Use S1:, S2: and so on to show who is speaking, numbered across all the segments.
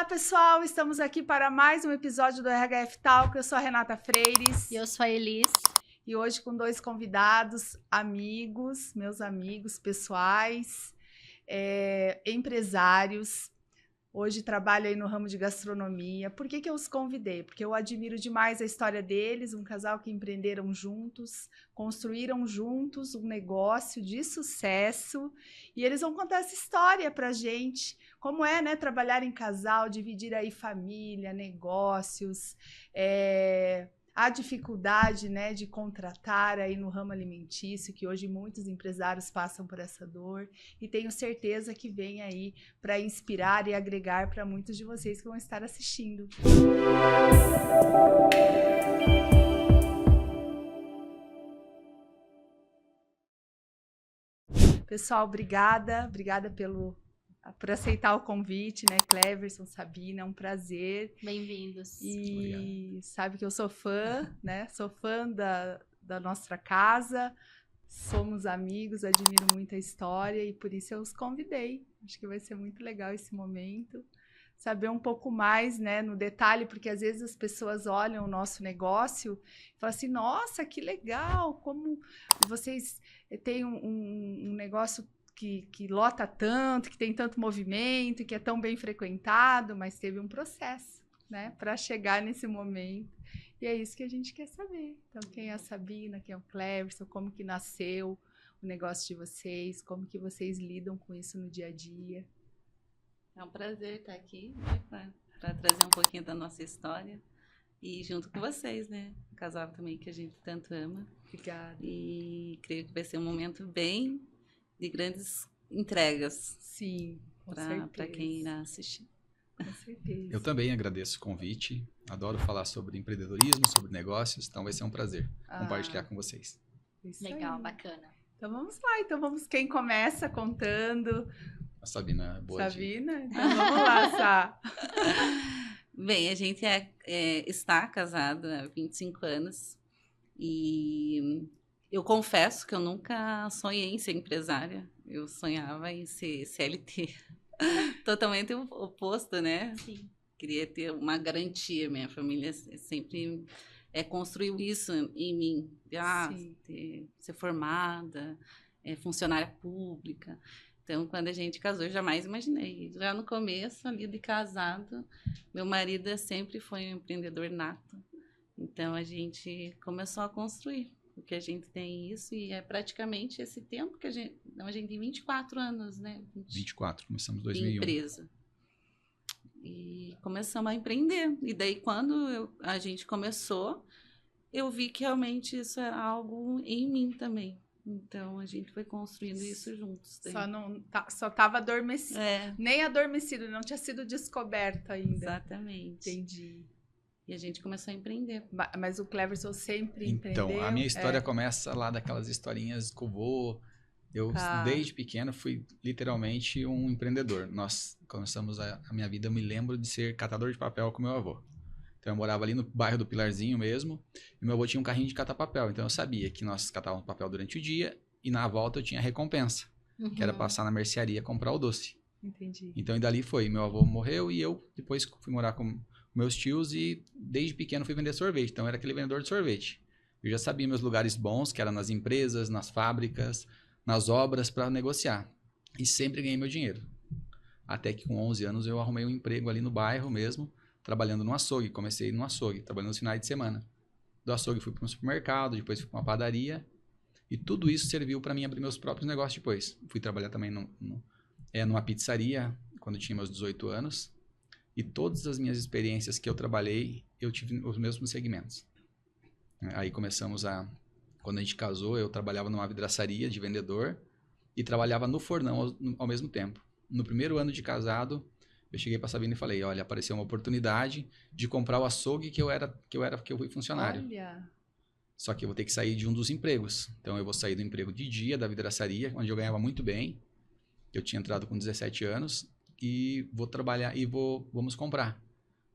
S1: Olá, pessoal! Estamos aqui para mais um episódio do RHF Talk. Eu sou a Renata Freires.
S2: E eu sou a Elis.
S1: E hoje com dois convidados, amigos, meus amigos pessoais, empresários. Hoje trabalho aí no ramo de gastronomia. Por que eu os convidei? Porque eu admiro demais a história deles, um casal que empreenderam juntos, construíram juntos um negócio de sucesso e eles vão contar essa história pra gente. Como é, né, trabalhar em casal, dividir aí família, negócios, a dificuldade, né, de contratar aí no ramo alimentício, que hoje muitos empresários passam por essa dor, e tenho certeza que vem aí para inspirar e agregar para muitos de vocês que vão estar assistindo. Pessoal, obrigada por aceitar o convite, né, Cleverson, Sabina, é um prazer.
S2: Bem-vindos.
S1: E
S3: Obrigado.
S1: sabe que eu sou fã, né? Sou fã da nossa casa, somos amigos, admiro muito a história e por isso eu os convidei. Acho que vai ser muito legal esse momento. Saber um pouco mais, né, no detalhe, porque às vezes as pessoas olham o nosso negócio e falam assim, nossa, que legal, como vocês têm um negócio que lota tanto, que tem tanto movimento, que é tão bem frequentado, mas teve um processo, né, para chegar nesse momento. E é isso que a gente quer saber. Então, quem é a Sabina, quem é o Cleverson, como que nasceu o negócio de vocês, como que vocês lidam com isso no dia a dia.
S4: É um prazer estar aqui, né, para trazer um pouquinho da nossa história e junto com vocês, né? Um casal também que a gente tanto ama.
S1: Obrigada.
S4: E creio que vai ser um momento bem de grandes entregas.
S1: Sim, com certeza.
S4: Para quem irá assistir.
S1: Com certeza.
S3: Eu também agradeço o convite. Adoro falar sobre empreendedorismo, sobre negócios, então vai ser um prazer compartilhar com vocês.
S1: Isso
S2: Legal,
S1: aí.
S2: bacana.
S1: Então vamos lá, quem começa contando?
S3: A Sabina é boa.
S1: Sabina? Então vamos lá, Sá.
S4: Bem, a gente está casado há 25 anos e eu confesso que eu nunca sonhei em ser empresária, eu sonhava em ser CLT. Totalmente o oposto, né?
S2: Sim.
S4: Queria ter uma garantia, minha família sempre construiu isso em mim, ser formada, funcionária pública. Então, quando a gente casou, eu jamais imaginei. Já no começo, ali de casado, meu marido sempre foi um empreendedor nato. Então, a gente começou a construir, porque a gente tem isso e é praticamente esse tempo que a gente tem 24 anos, né?
S3: 24, começamos em 2001.
S4: De empresa. E começamos a empreender. E daí, quando a gente começou, eu vi que realmente isso era algo em mim também. Então, a gente foi construindo isso juntos. Daí.
S1: Só estava adormecido.
S4: É.
S1: Nem adormecido, não tinha sido descoberto ainda.
S4: Exatamente.
S1: Entendi.
S4: E a gente começou a empreender.
S1: Mas o Cleverson sempre empreendeu?
S3: Então, a minha história começa lá daquelas historinhas que eu vou... Eu, desde pequeno, fui literalmente um empreendedor. Nós começamos a minha vida, eu me lembro de ser catador de papel com meu avô. Então, eu morava ali no bairro do Pilarzinho mesmo, e meu avô tinha um carrinho de catar papel. Então, eu sabia que nós catávamos papel durante o dia, e na volta eu tinha a recompensa, que era passar na mercearia comprar o doce.
S1: Entendi.
S3: Então, e dali foi. Meu avô morreu e eu depois fui morar com meus tios e desde pequeno fui vender sorvete. Então, eu era aquele vendedor de sorvete. Eu já sabia meus lugares bons, que era nas empresas, nas fábricas, nas obras para negociar. E sempre ganhei meu dinheiro. Até que com 11 anos eu arrumei um emprego ali no bairro mesmo, trabalhando no açougue. Comecei no açougue, trabalhando nos finais de semana. Do açougue fui para um supermercado, depois fui para uma padaria. E tudo isso serviu para mim abrir meus próprios negócios depois. Fui trabalhar também numa pizzaria quando eu tinha meus 18 anos. E todas as minhas experiências que eu trabalhei, eu tive os mesmos segmentos. Aí começamos Quando a gente casou, eu trabalhava numa vidraçaria de vendedor e trabalhava no fornão ao mesmo tempo. No primeiro ano de casado, eu cheguei para a Sabina e falei, olha, apareceu uma oportunidade de comprar o açougue que eu fui funcionário.
S1: Olha.
S3: Só que eu vou ter que sair de um dos empregos. Então, eu vou sair do emprego de dia, da vidraçaria, onde eu ganhava muito bem. Eu tinha entrado com 17 anos e vou trabalhar e vamos comprar.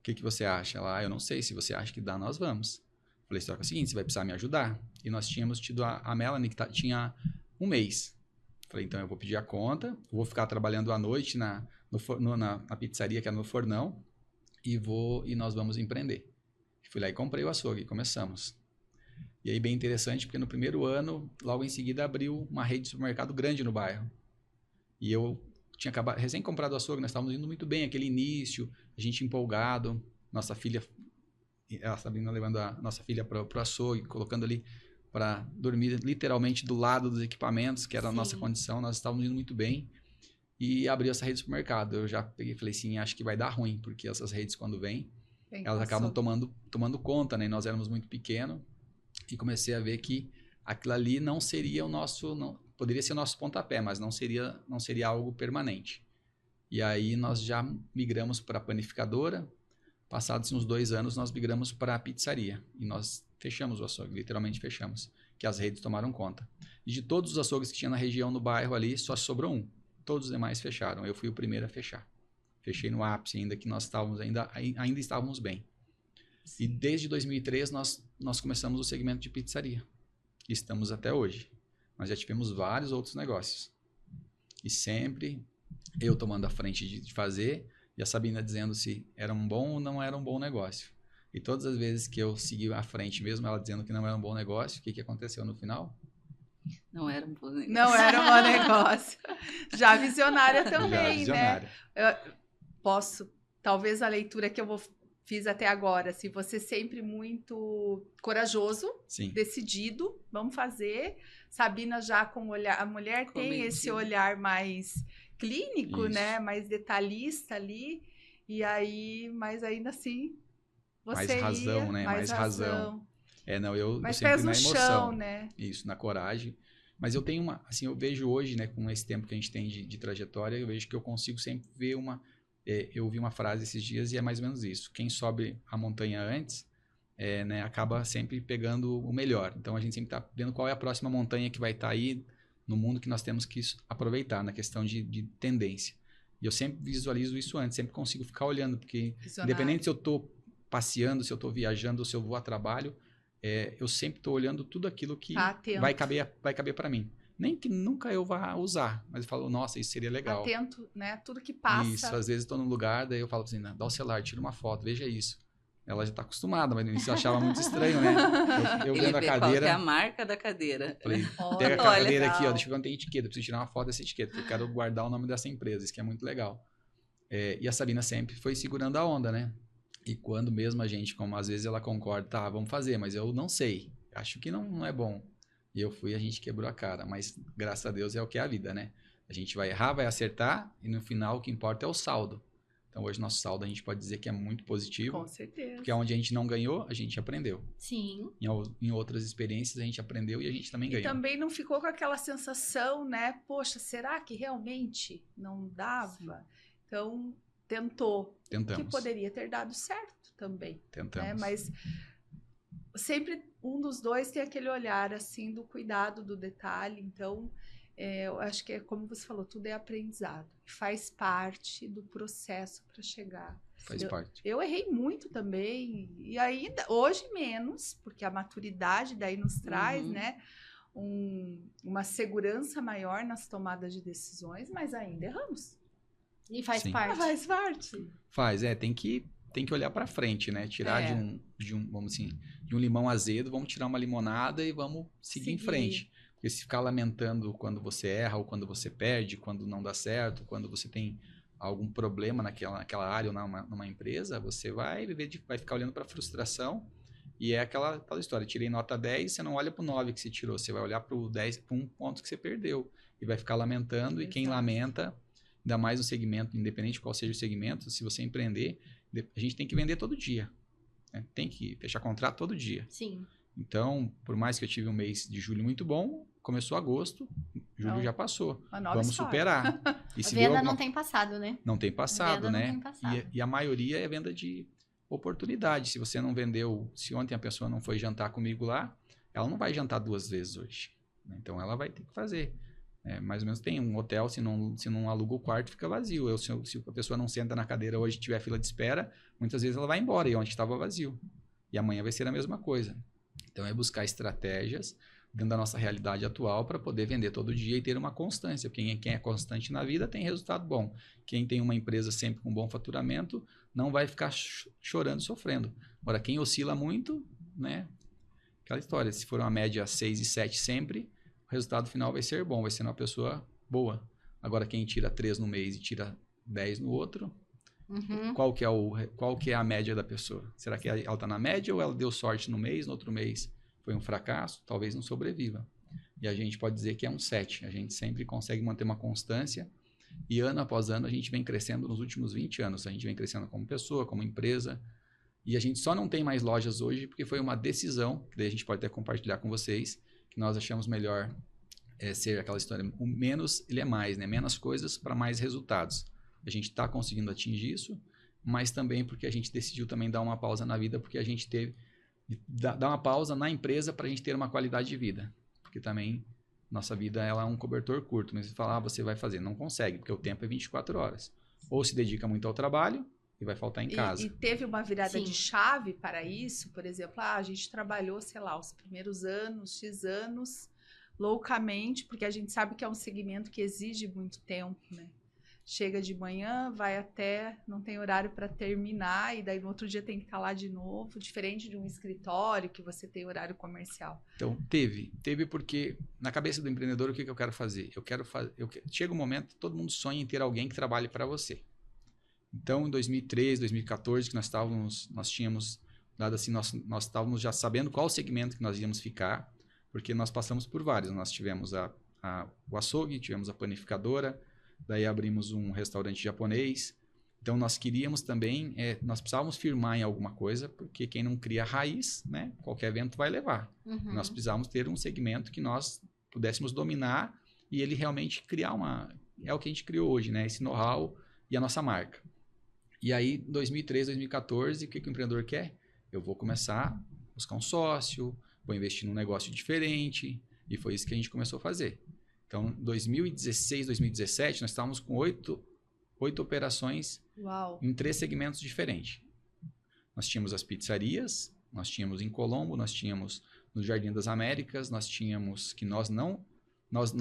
S3: O que você acha? Ela, eu não sei, se você acha que dá, nós vamos. Falei, só que é o seguinte, você vai precisar me ajudar. E nós tínhamos tido a Melanie, que tinha um mês. Falei, então eu vou pedir a conta, vou ficar trabalhando à noite na pizzaria, que era no fornão, e nós vamos empreender. Fui lá e comprei o açougue, começamos. E aí bem interessante, porque no primeiro ano, logo em seguida, abriu uma rede de supermercado grande no bairro. E eu tinha recém comprado o açougue, nós estávamos indo muito bem, aquele início, a gente empolgado, nossa filha, a Sabrina levando a nossa filha para o açougue, colocando ali para dormir literalmente do lado dos equipamentos, que era a nossa condição, nós estávamos indo muito bem. E abriu essa rede de supermercado. Eu já peguei e falei assim, acho que vai dar ruim, porque essas redes quando vêm, elas acabam tomando conta, né? E nós éramos muito pequenos e comecei a ver que aquilo ali não seria o nosso, poderia ser o nosso pontapé, mas não seria algo permanente. E aí nós já migramos para a panificadora. Passados uns 2 anos, nós migramos para a pizzaria e nós fechamos o açougue, literalmente fechamos, que as redes tomaram conta. E de todos os açougues que tinha na região, no bairro ali, só sobrou um. Todos os demais fecharam. Eu fui o primeiro a fechar. Fechei no ápice ainda, que nós estávamos ainda estávamos bem. Sim. E desde 2003 nós começamos o segmento de pizzaria. E estamos até hoje. Nós já tivemos vários outros negócios. E sempre eu tomando a frente de fazer e a Sabina dizendo se era um bom ou não era um bom negócio. E todas as vezes que eu segui à frente, mesmo ela dizendo que não era um bom negócio, o que aconteceu no final?
S4: Não era um bom negócio.
S1: Não era um bom negócio. Já visionária também, já visionária. Né? Talvez a leitura que eu fiz até agora, se você sempre muito corajoso, sim, decidido, vamos fazer. Sabina já com olhar, a mulher tem esse olhar mais clínico, né? Mais detalhista ali. E aí, mas ainda assim, você
S3: mais razão, né? Mais razão. Eu
S1: mas
S3: sempre
S1: pés no
S3: na emoção,
S1: chão, né?
S3: Isso, na coragem. Mas eu tenho eu vejo hoje, né, com esse tempo que a gente tem de trajetória, eu vejo que eu consigo sempre ver eu ouvi uma frase esses dias e é mais ou menos isso. Quem sobe a montanha antes, né, acaba sempre pegando o melhor. Então a gente sempre está vendo qual é a próxima montanha que vai estar aí no mundo que nós temos que aproveitar na questão de tendência. E eu sempre visualizo isso antes, sempre consigo ficar olhando, porque independente se eu estou passeando, se eu estou viajando, se eu vou a trabalho, eu sempre estou olhando tudo aquilo que vai caber para mim. Nem que nunca eu vá usar, mas eu falo, nossa, isso seria legal.
S1: Atento, né? Tudo que passa.
S3: Isso, às vezes estou num lugar, daí eu falo assim, dá o celular, tira uma foto, veja isso. Ela já está acostumada, mas no início eu achava muito estranho, né? Eu vendo a cadeira...
S4: Qual é a marca da cadeira.
S3: Falei, pega a cadeira aqui, ó, deixa eu ver onde tem etiqueta, preciso tirar uma foto dessa etiqueta, porque eu quero guardar o nome dessa empresa, isso que é muito legal. E a Sabina sempre foi segurando a onda, né? E quando mesmo a gente, como às vezes ela concorda, tá, vamos fazer, mas eu não sei, acho que não é bom. E a gente quebrou a cara, mas graças a Deus é o que é a vida, né? A gente vai errar, vai acertar e no final o que importa é o saldo. Então hoje nosso saldo a gente pode dizer que é muito positivo.
S1: Com certeza.
S3: Porque onde a gente não ganhou, a gente aprendeu.
S1: Sim.
S3: Em outras experiências a gente aprendeu e a gente também ganhou.
S1: E também não ficou com aquela sensação, né? Poxa, será que realmente não dava? Sim. Então... Tentamos. Que poderia ter dado certo também.
S3: Tentamos.
S1: Né? Mas sempre um dos dois tem aquele olhar assim do cuidado do detalhe. Então, eu acho que é como você falou, tudo é aprendizado. Faz parte do processo para chegar.
S3: Faz parte.
S1: Eu errei muito também. E ainda, hoje menos, porque a maturidade daí nos traz, né? Uma segurança maior nas tomadas de decisões, mas ainda erramos.
S2: E faz
S3: Sim.
S2: parte.
S1: Faz parte.
S3: Tem que olhar para frente, né? Tirar vamos assim, de um limão azedo, vamos tirar uma limonada e vamos seguir em frente. Porque se ficar lamentando quando você erra ou quando você perde, quando não dá certo, quando você tem algum problema naquela área ou numa empresa, você vai ficar olhando para a frustração e é aquela história, tirei nota 10, você não olha para o 9 que você tirou, você vai olhar para o 10, para um ponto que você perdeu e vai ficar lamentando. Exato. E quem lamenta, ainda mais no segmento, independente de qual seja o segmento, se você empreender, a gente tem que vender todo dia. Né? Tem que fechar contrato todo dia.
S2: Sim.
S3: Então, por mais que eu tive um mês de julho muito bom, começou agosto, julho já passou. Vamos superar. E
S2: a venda não tem passado, né?
S3: Não tem passado, né?
S2: Não tem passado.
S3: E a maioria é venda de oportunidade. Se você não vendeu, se ontem a pessoa não foi jantar comigo lá, ela não vai jantar 2 vezes hoje. Então, ela vai ter que fazer. Mais ou menos tem um hotel, se não aluga o quarto, fica vazio. Se a pessoa não senta na cadeira hoje e tiver fila de espera, muitas vezes ela vai embora e onde estava vazio. E amanhã vai ser a mesma coisa. Então, é buscar estratégias dentro da nossa realidade atual para poder vender todo dia e ter uma constância. Quem é constante na vida tem resultado bom. Quem tem uma empresa sempre com bom faturamento não vai ficar chorando, sofrendo. Agora, quem oscila muito, né? Aquela história, se for uma média 6 e 7 sempre, o resultado final vai ser bom, vai ser uma pessoa boa. Agora, quem tira 3 no mês e tira 10 no outro, qual que é a média da pessoa? Será que ela está na média ou ela deu sorte no mês, no outro mês foi um fracasso? Talvez não sobreviva. E a gente pode dizer que é um 7. A gente sempre consegue manter uma constância e ano após ano a gente vem crescendo nos últimos 20 anos. A gente vem crescendo como pessoa, como empresa. E a gente só não tem mais lojas hoje porque foi uma decisão, que daí a gente pode até compartilhar com vocês, que nós achamos melhor ser aquela história, o menos ele é mais, né? Menos coisas para mais resultados. A gente está conseguindo atingir isso, mas também porque a gente decidiu também dar uma pausa na vida, porque a gente teve dar uma pausa na empresa para a gente ter uma qualidade de vida. Porque também nossa vida ela é um cobertor curto, mas você fala, você vai fazer, não consegue, porque o tempo é 24 horas. Ou se dedica muito ao trabalho e vai faltar em casa.
S1: E teve uma virada de chave para isso, por exemplo, a gente trabalhou, sei lá, os primeiros anos, X anos, loucamente, porque a gente sabe que é um segmento que exige muito tempo, né? Chega de manhã, vai até, não tem horário para terminar, e daí no outro dia tem que estar lá de novo, diferente de um escritório que você tem horário comercial.
S3: Então, teve porque na cabeça do empreendedor, o que eu quero fazer? Chega um momento, todo mundo sonha em ter alguém que trabalhe para você. Então, em 2013, 2014, que nós tínhamos dado assim, nós estávamos já sabendo qual segmento que nós íamos ficar, porque nós passamos por vários. Nós tivemos o açougue, tivemos a panificadora, daí abrimos um restaurante japonês. Então, nós queríamos também, nós precisávamos firmar em alguma coisa, porque quem não cria raiz, né, qualquer vento vai levar. Nós precisávamos ter um segmento que nós pudéssemos dominar e ele realmente criar é o que a gente criou hoje, né, esse know-how e a nossa marca. E aí, 2013, 2014, o que o empreendedor quer? Eu vou começar a buscar um sócio, vou investir num negócio diferente, e foi isso que a gente começou a fazer. Então, 2016, 2017, nós estávamos com 8 operações. Uau. Em 3 segmentos diferentes. Nós tínhamos as pizzarias, nós tínhamos em Colombo, nós tínhamos no Jardim das Américas, nós tínhamos que nós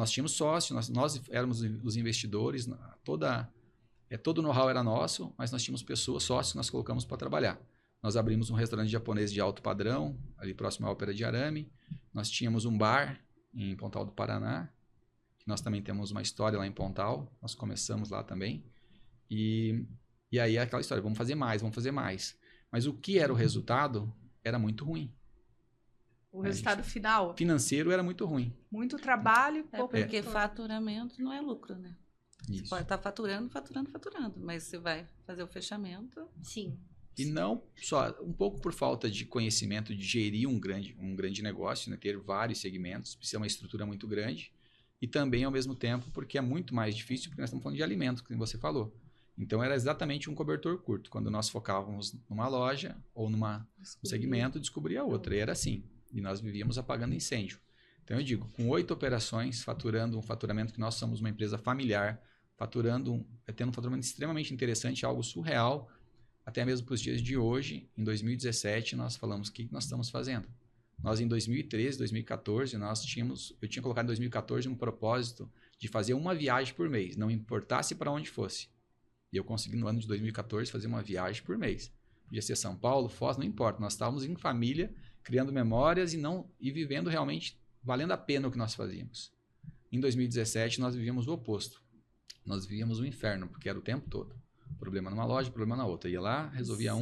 S3: tínhamos sócio, nós éramos os investidores, todo o know-how era nosso, mas nós tínhamos pessoas, sócios que nós colocamos para trabalhar. Nós abrimos um restaurante japonês de alto padrão, ali próximo à Ópera de Arame. Nós tínhamos um bar em Pontal do Paraná. Nós também temos uma história lá em Pontal. Nós começamos lá também. E aí é aquela história, vamos fazer mais. Mas o que era o resultado era muito ruim.
S1: O resultado final?
S3: Financeiro era muito ruim.
S1: Muito trabalho, pouco
S4: porque faturamento não é lucro, né?
S3: Isso.
S4: Você pode estar faturando, mas você vai fazer o fechamento.
S2: Sim.
S3: E não só, um pouco por falta de conhecimento de gerir um grande negócio, né? Ter vários segmentos, precisa uma estrutura muito grande. E também, ao mesmo tempo, porque é muito mais difícil, porque nós estamos falando de alimentos, como você falou. Então, era exatamente um cobertor curto. Quando nós focávamos numa loja ou num segmento, descobria outra. E era assim. E nós vivíamos apagando incêndio. Então, eu digo, com 8 operações, faturando um faturamento que nós somos uma empresa familiar, tendo um faturamento extremamente interessante, algo surreal, até mesmo para os dias de hoje. Em 2017, nós falamos o que nós estamos fazendo. Nós, em 2013, 2014, eu tinha colocado em 2014 um propósito de fazer uma viagem por mês, não importasse para onde fosse. E eu consegui, no ano de 2014, fazer uma viagem por mês. Podia ser São Paulo, Foz, não importa. Nós estávamos em família, criando memórias e vivendo realmente, valendo a pena o que nós fazíamos. Em 2017, nós vivíamos o oposto. Nós vivíamos o inferno, porque era o tempo todo. Problema numa loja, problema na outra. Ia lá, resolvia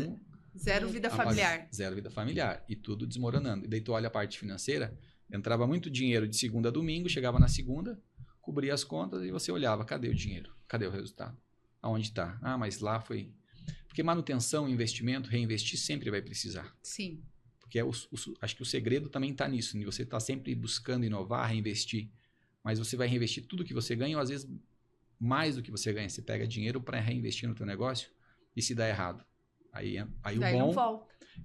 S1: Zero vida familiar.
S3: Zero vida familiar. E tudo desmoronando. E daí tu olha a parte financeira, entrava muito dinheiro de segunda a domingo, chegava na segunda, cobria as contas e você olhava, cadê o dinheiro? Cadê o resultado? Aonde está? Ah, mas lá foi... Porque manutenção, investimento, reinvestir sempre vai precisar.
S1: Sim.
S3: Porque acho que o segredo também está nisso. Né? Você está sempre buscando inovar, reinvestir. Mas você vai reinvestir tudo que você ganha, ou às vezes mais do que você ganha. Você pega dinheiro para reinvestir no teu negócio e se dá errado. Aí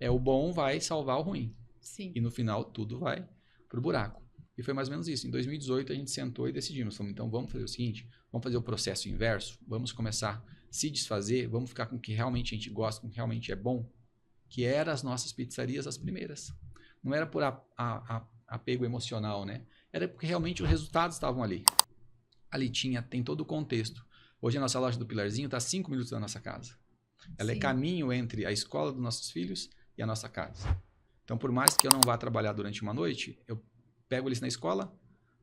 S3: o bom vai salvar o ruim.
S1: Sim.
S3: E no final tudo vai pro buraco. E foi mais ou menos isso. Em 2018 a gente sentou e decidimos. Falamos, então vamos fazer o seguinte, vamos fazer o processo inverso, vamos começar a se desfazer, vamos ficar com o que realmente a gente gosta, com o que realmente é bom, que eram as nossas pizzarias as primeiras. Não era por apego emocional, né? Era porque realmente os resultados estavam ali. Ali tem todo o contexto. Hoje a nossa loja do Pilarzinho está a 5 minutos da nossa casa. Ela é
S1: Sim.
S3: caminho entre a escola dos nossos filhos e a nossa casa. Então, por mais que eu não vá trabalhar durante uma noite, eu pego eles na escola,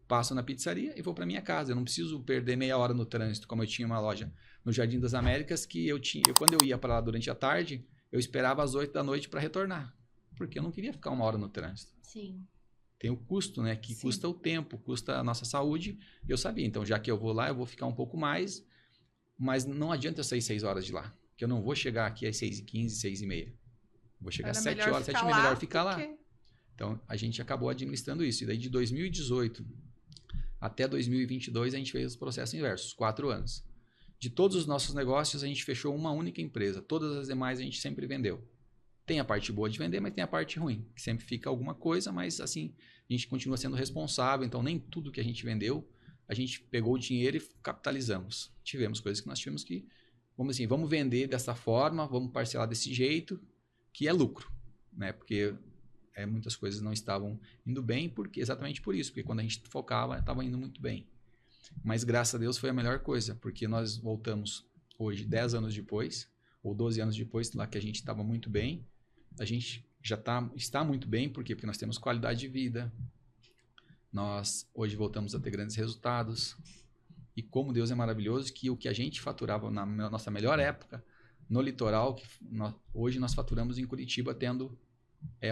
S3: passo na pizzaria e vou para minha casa. Eu não preciso perder meia hora no trânsito, como eu tinha uma loja no Jardim das Américas, que quando eu ia para lá durante a tarde, eu esperava às 8 da noite para retornar, porque eu não queria ficar uma hora no trânsito.
S2: Sim.
S3: Tem o custo, né? Que custa o tempo, custa a nossa saúde. Eu sabia, então já que eu vou lá, eu vou ficar um pouco mais, mas não adianta eu sair 6 horas de lá, que eu não vou chegar aqui às 6h15, 6h30. Vou chegar às 7 horas, 7h30, melhor ficar lá. Então, a gente acabou administrando isso. E daí, de 2018 até 2022, a gente fez os processos inversos, 4 anos. De todos os nossos negócios, a gente fechou uma única empresa. Todas as demais, a gente sempre vendeu. Tem a parte boa de vender, mas tem a parte ruim, que sempre fica alguma coisa, mas assim, a gente continua sendo responsável. Então, nem tudo que a gente vendeu, a gente pegou o dinheiro e capitalizamos. Tivemos coisas que nós tivemos que, vamos vender dessa forma, vamos parcelar desse jeito, que é lucro, né? Porque muitas coisas não estavam indo bem, exatamente por isso, porque quando a gente focava, estava indo muito bem. Mas graças a Deus foi a melhor coisa, porque nós voltamos hoje, 10 anos depois, ou 12 anos depois, lá que a gente estava muito bem, a gente já está muito bem, por quê? Porque nós temos qualidade de vida, nós hoje voltamos a ter grandes resultados, e como Deus é maravilhoso, que o que a gente faturava na nossa melhor época, no litoral, hoje nós faturamos em Curitiba tendo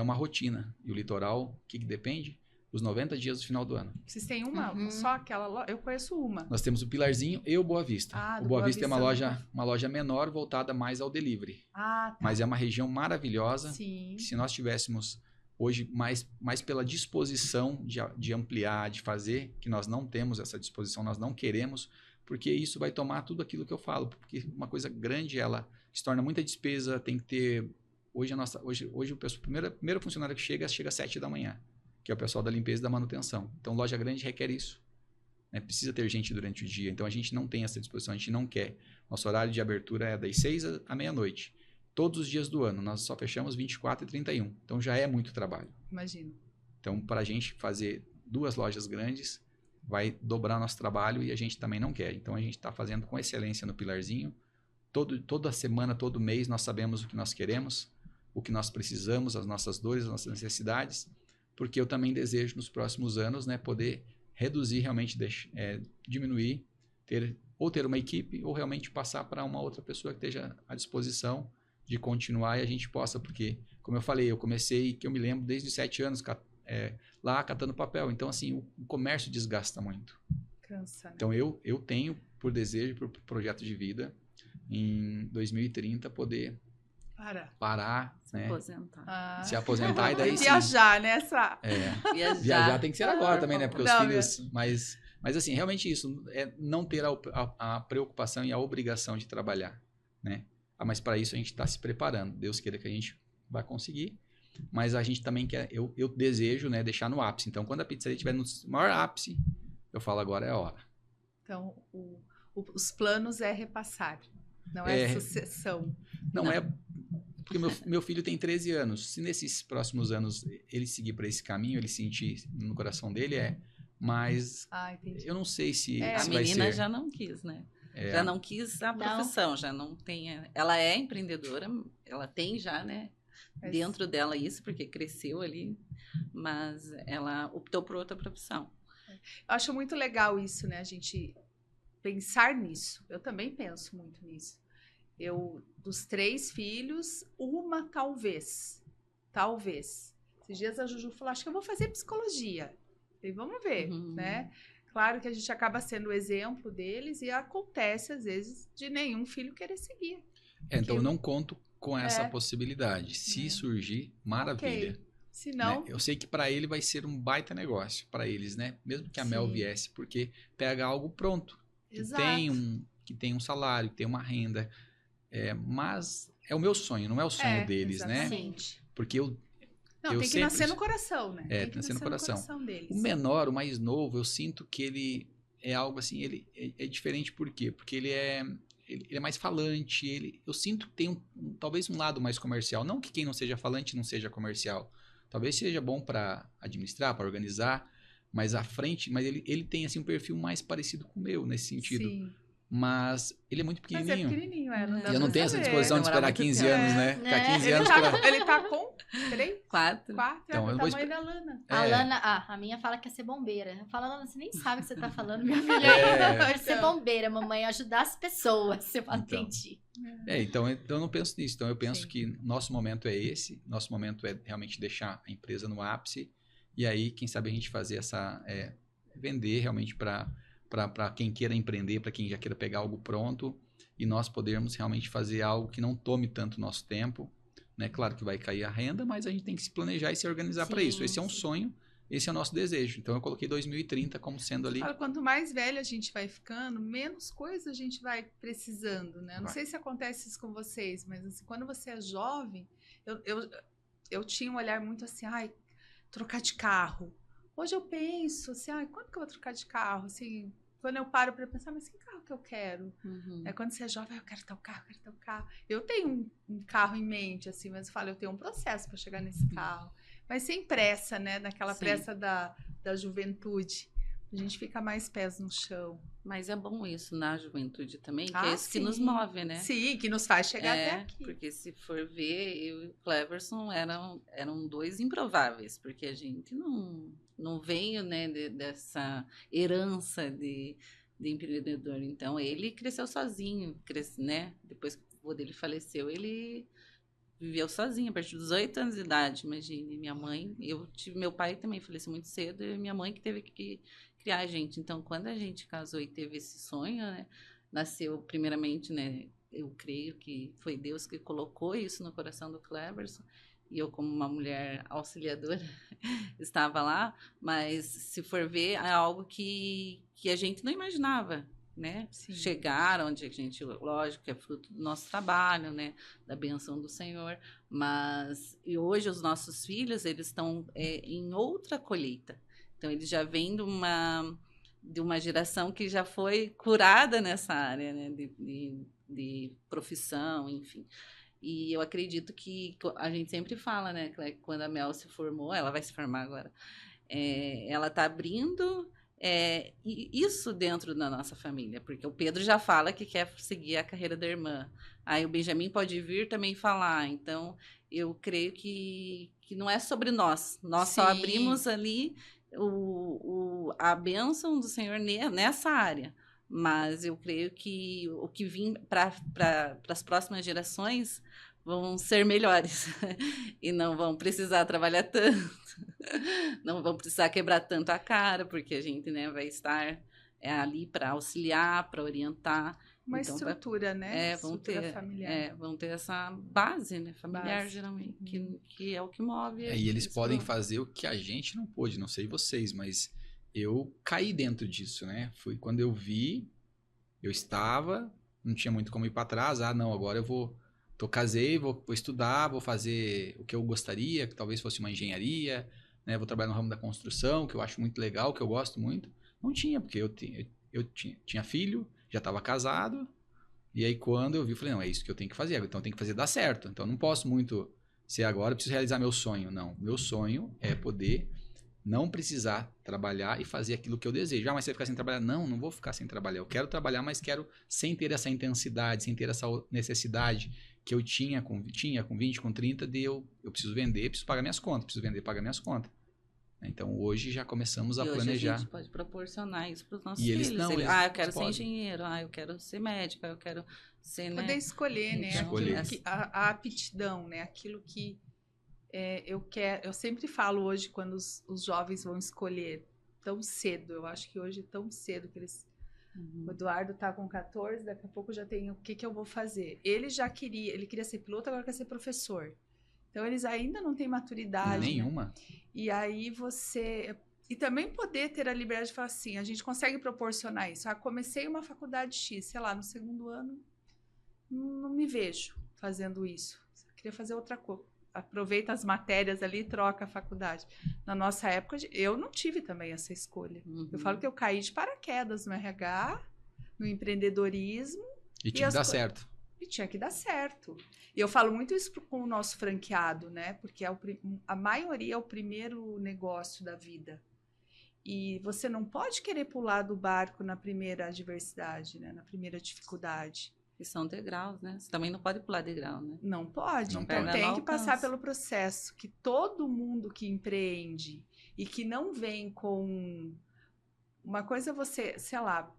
S3: uma rotina. E o litoral, o que depende? Os 90 dias do final do ano.
S1: Vocês têm uma? Só aquela loja? Eu conheço uma.
S3: Nós temos o Pilarzinho e o Boa Vista. O Boa Vista é uma loja menor, voltada mais ao delivery.
S1: Tá.
S3: Mas é uma região maravilhosa.
S1: Sim.
S3: Que se nós tivéssemos hoje mais pela disposição de ampliar, de fazer, que nós não temos essa disposição, nós não queremos, porque isso vai tomar tudo aquilo que eu falo. Porque uma coisa grande, ela se torna muita despesa, tem que ter... Hoje o primeiro funcionário que chega às 7 da manhã, que é o pessoal da limpeza e da manutenção. Então, loja grande requer isso. Né? Precisa ter gente durante o dia. Então, a gente não tem essa disposição, a gente não quer. Nosso horário de abertura é das 6 à meia-noite. Todos os dias do ano. Nós só fechamos 24 e 31. Então, já é muito trabalho.
S1: Imagino.
S3: Então, para a gente fazer 2 lojas grandes, vai dobrar nosso trabalho e a gente também não quer. Então, a gente está fazendo com excelência no Pilarzinho. Toda semana, todo mês, nós sabemos o que nós queremos, o que nós precisamos, as nossas dores, as nossas necessidades, porque eu também desejo nos próximos anos, né, poder reduzir, realmente diminuir, ter uma equipe ou realmente passar para uma outra pessoa que esteja à disposição de continuar e a gente possa, porque, como eu falei, eu comecei, que eu me lembro, desde os 7 anos, lá catando papel. Então, assim, o comércio desgasta muito.
S1: Cansa, né?
S3: Então, eu tenho por desejo, por projeto de vida, em 2030, poder parar, né? Se aposentar e daí
S1: viajar, né?
S3: Viajar tem que ser agora também, né? Porque os filhos... Mas assim, realmente isso, não ter a preocupação e a obrigação de trabalhar, né? Mas para isso a gente está se preparando. Deus queira que a gente vai conseguir. Mas a gente também quer... Eu desejo, né, deixar no ápice. Então, quando a pizzaria estiver no maior ápice, eu falo, agora é a hora.
S1: Então, os planos é repassar. Não é sucessão.
S3: Não é... Porque meu filho tem 13 anos. Se nesses próximos anos ele seguir para esse caminho, ele sentir no coração dele, mas eu não sei se
S4: a menina já não quis, né? Já não quis a profissão, já não tem... Ela é empreendedora, ela tem já, né? Dentro dela isso, porque cresceu ali, mas ela optou por outra profissão.
S1: Eu acho muito legal isso, né? A gente pensar nisso. Eu também penso muito nisso. Dos 3 filhos, uma talvez. Esses dias a Juju falou, acho que eu vou fazer psicologia. E vamos ver, né? Claro que a gente acaba sendo o exemplo deles e acontece, às vezes, de nenhum filho querer seguir.
S3: Então, eu não conto com essa possibilidade. Se surgir, maravilha.
S1: Okay. Se não...
S3: Né? Eu sei que para ele vai ser um baita negócio, para eles, né? Mesmo que a Mel viesse, porque pega algo pronto. Que tem um salário, que tem uma renda... mas é o meu sonho, não é o sonho deles,
S1: exatamente.
S3: Né? Porque eu
S1: tem que nascer no coração, né?
S3: Tem que nascer no coração
S1: deles.
S3: O menor, o mais novo, eu sinto que ele é algo assim, ele é diferente por quê? Porque ele é mais falante, eu sinto que tem talvez um lado mais comercial. Não que quem não seja falante não seja comercial. Talvez seja bom para administrar, para organizar, mas à frente, mas ele tem assim um perfil mais parecido com o meu, nesse sentido.
S1: Sim.
S3: mas ele é muito
S1: Mas é
S3: pequenininho.
S1: pequenininho, não dá
S3: E eu não
S1: pra
S3: tenho essa
S1: saber.
S3: disposição de
S4: Demora
S3: esperar
S4: muito
S3: 15
S4: tempo.
S3: anos, né? Ficar 15 anos pra...
S1: Ele tá com 3,
S4: 4.
S1: 4,
S3: Então,
S1: é
S3: eu
S1: do
S3: vou
S1: tamanho da Lana.
S2: A
S3: É.
S2: Lana, a minha fala que quer ser bombeira. Eu falo, Lana, você nem sabe o que você tá falando, minha filha.
S3: É.
S2: Eu quero ser bombeira, mamãe, ajudar as pessoas. Eu falo,
S3: Então.
S2: entendi.
S3: Então eu não penso nisso. Então eu penso
S1: Sim.
S3: que nosso momento é esse. Nosso momento é realmente deixar a empresa no ápice. E aí, quem sabe a gente fazer vender realmente para quem queira empreender, para quem já queira pegar algo pronto. E nós podermos realmente fazer algo que não tome tanto nosso tempo. Né? Claro que vai cair a renda, mas a gente tem que se planejar e se organizar para isso. Esse é um sonho, esse é o nosso desejo. Então eu coloquei 2030 como sendo ali...
S1: Quanto mais velha a gente vai ficando, menos coisa a gente vai precisando, né? Não sei se acontece isso com vocês, mas assim, quando você é jovem, eu tinha um olhar muito assim, trocar de carro. Hoje eu penso assim, quando que eu vou trocar de carro? Assim, quando eu paro para pensar, mas que carro que eu quero? Quando você é jovem, eu quero tal carro. Eu tenho um carro em mente, assim, mas eu falo, eu tenho um processo para chegar nesse carro. Mas sem pressa, né? Naquela pressa da juventude. A gente fica mais pés no chão.
S4: Mas é bom isso na juventude também, que é isso que nos move, né?
S1: Sim, que nos faz chegar até aqui.
S4: Porque se for ver, eu e o Cleverson eram 2 improváveis, porque a gente não veio, né, dessa herança de empreendedor. Então, ele cresceu sozinho, né? Depois que o avô dele faleceu, ele viveu sozinho, a partir dos 8 anos de idade, imagine. Minha mãe, meu pai também faleceu muito cedo, e minha mãe que teve que criar a gente. Então, quando a gente casou e teve esse sonho, né, nasceu primeiramente, né, eu creio que foi Deus que colocou isso no coração do Cleverson, e eu, como uma mulher auxiliadora, estava lá, mas se for ver, é algo que a gente não imaginava, né?
S1: Sim.
S4: Chegar onde a gente, lógico que é fruto do nosso trabalho, né? Da benção do Senhor, mas e hoje os nossos filhos, eles estão em outra colheita, então eles já vêm de uma geração que já foi curada nessa área, né? De profissão, enfim. E eu acredito que a gente sempre fala, né? Que quando a Mel se formou, ela vai se formar agora, ela está abrindo isso dentro da nossa família, porque o Pedro já fala que quer seguir a carreira da irmã. Aí o Benjamin pode vir também falar. Então, eu creio que não é sobre nós. Nós só abrimos ali a bênção do Senhor nessa área. Mas eu creio que o que vem para as próximas gerações vão ser melhores e não vão precisar trabalhar tanto, não vão precisar quebrar tanto a cara, porque a gente, né, vai estar ali para auxiliar, para orientar.
S1: Uma
S4: então,
S1: estrutura, né?
S4: Estrutura
S1: familiar.
S4: Vão ter essa base, né, familiar, geralmente, que é o que move.
S3: E eles podem fazer o que a gente não pôde, não sei vocês, mas eu caí dentro disso, né? Foi quando eu vi, eu estava, não tinha muito como ir para trás. Não, agora eu casei, vou estudar, vou fazer o que eu gostaria, que talvez fosse uma engenharia, né? Vou trabalhar no ramo da construção, que eu acho muito legal, que eu gosto muito. Não tinha, porque eu tinha filho, já estava casado, e aí quando eu vi, eu falei, não, é isso que eu tenho que fazer, então eu tenho que fazer dar certo. Então eu não posso muito ser agora, eu preciso realizar meu sonho. Não, meu sonho é poder não precisar trabalhar e fazer aquilo que eu desejo. Mas você vai ficar sem trabalhar? Não vou ficar sem trabalhar. Eu quero trabalhar, mas quero sem ter essa intensidade, sem ter essa necessidade que eu tinha com 20, com 30, eu preciso vender, preciso pagar minhas contas, preciso vender, pagar minhas contas. Então, hoje já começamos a planejar.
S4: A gente pode proporcionar isso para os nossos
S3: filhos.
S4: Eu quero ser engenheiro, eu quero ser médico, eu quero ser...
S1: Poder escolher, né?
S3: Escolher.
S1: A aptidão, né? Aquilo que eu quero. Eu sempre falo hoje, quando os jovens vão escolher tão cedo, eu acho que hoje é tão cedo que eles... O Eduardo tá com 14, daqui a pouco já tem o que eu vou fazer. Ele queria ser piloto, agora quer ser professor. Então, eles ainda não têm maturidade.
S3: Nenhuma.
S1: Né? E aí E também poder ter a liberdade de falar assim, a gente consegue proporcionar isso. Comecei uma faculdade X, sei lá, no segundo ano, não me vejo fazendo isso. Eu queria fazer outra coisa. Aproveita as matérias ali e troca a faculdade. Na nossa época, eu não tive também essa escolha. Eu falo que eu caí de paraquedas no RH, no empreendedorismo.
S3: E tinha que dar certo.
S1: E tinha que dar certo. E eu falo muito isso com o nosso franqueado, né? Porque a maioria é o primeiro negócio da vida. E você não pode querer pular do barco na primeira adversidade, né? Na primeira dificuldade.
S4: E são degraus, né? Você também não pode pular degrau, né?
S1: Não pode.
S3: Não
S1: Então
S3: pode.
S1: tem que passar pelo processo que todo mundo que empreende e que não vem com... Uma coisa é você, sei lá,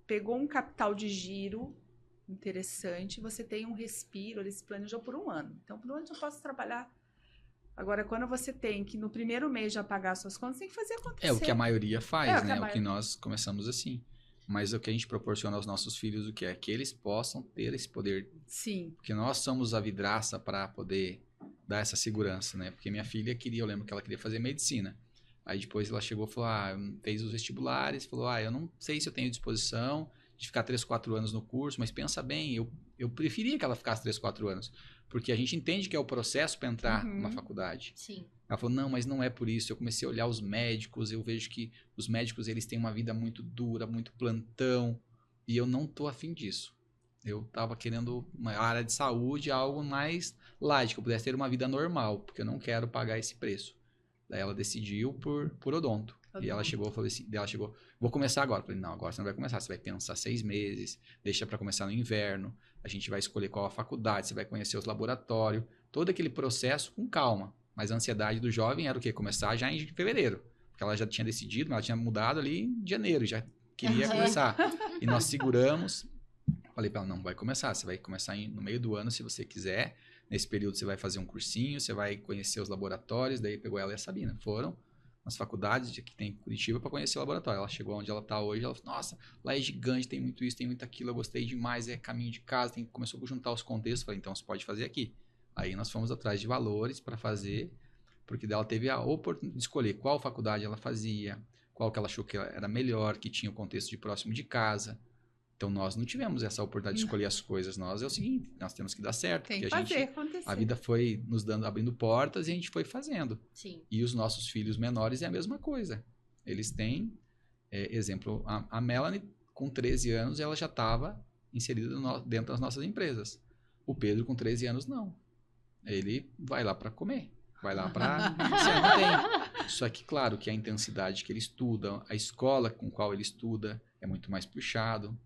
S1: pegou um capital de giro interessante, você tem um respiro, ele se planejou por 1 ano. Então, por 1 ano eu posso trabalhar. Agora, quando você tem que no primeiro mês já pagar suas contas, tem que fazer acontecer.
S3: É o que a maioria faz,
S1: É o que
S3: né?
S1: a
S3: O que nós começamos assim. Mas o que a gente proporciona aos nossos filhos, o que é? Que eles possam ter esse poder.
S1: Sim.
S3: Porque nós somos a vidraça para poder dar essa segurança, né? Porque minha filha eu lembro que ela queria fazer medicina. Aí depois ela chegou e falou, fez os vestibulares, falou, eu não sei se eu tenho disposição de ficar 3, 4 anos no curso, mas pensa bem, eu preferia que ela ficasse 3, 4 anos. Porque a gente entende que é o processo para entrar numa faculdade.
S2: Sim.
S3: Ela falou, não, mas não é por isso. Eu comecei a olhar os médicos, eu vejo que os médicos, eles têm uma vida muito dura, muito plantão, e eu não tô afim disso. Eu tava querendo uma área de saúde, algo mais light, que eu pudesse ter uma vida normal, porque eu não quero pagar esse preço. Daí ela decidiu por odonto. E ela chegou, falou assim, vou começar agora. Eu falei, não, agora você não vai começar, você vai pensar 6 meses, deixa para começar no inverno, a gente vai escolher qual a faculdade, você vai conhecer os laboratórios, todo aquele processo com calma. Mas a ansiedade do jovem era o quê? Começar já em fevereiro. Porque ela já tinha decidido, mas ela tinha mudado ali em janeiro, já queria começar. E nós seguramos, falei para ela, não, vai começar, você vai começar no meio do ano se você quiser. Nesse período você vai fazer um cursinho, você vai conhecer os laboratórios, daí pegou ela e a Sabina. Foram nas faculdades que tem em Curitiba para conhecer o laboratório. Ela chegou onde ela está hoje, ela falou, nossa, lá é gigante, tem muito isso, tem muito aquilo, eu gostei demais, é caminho de casa, começou a juntar os contextos, falei, então você pode fazer aqui. Aí nós fomos atrás de valores para fazer, porque ela teve a oportunidade de escolher qual faculdade ela fazia, qual que ela achou que era melhor, que tinha o contexto de próximo de casa. Então nós não tivemos essa oportunidade de escolher as coisas. Nós é o seguinte, nós temos que dar certo.
S1: Tem que
S3: porque
S1: fazer acontecer.
S3: A vida foi nos abrindo portas e a gente foi fazendo.
S2: Sim.
S3: E os nossos filhos menores é a mesma coisa. Eles têm, exemplo, a Melanie, com 13 anos, ela já estava inserida dentro das nossas empresas. O Pedro, com 13 anos, não. Ele vai lá para comer. Vai lá para... Você não tem. Só que, claro, que a intensidade que ele estuda, a escola com qual ele estuda é muito mais puxado.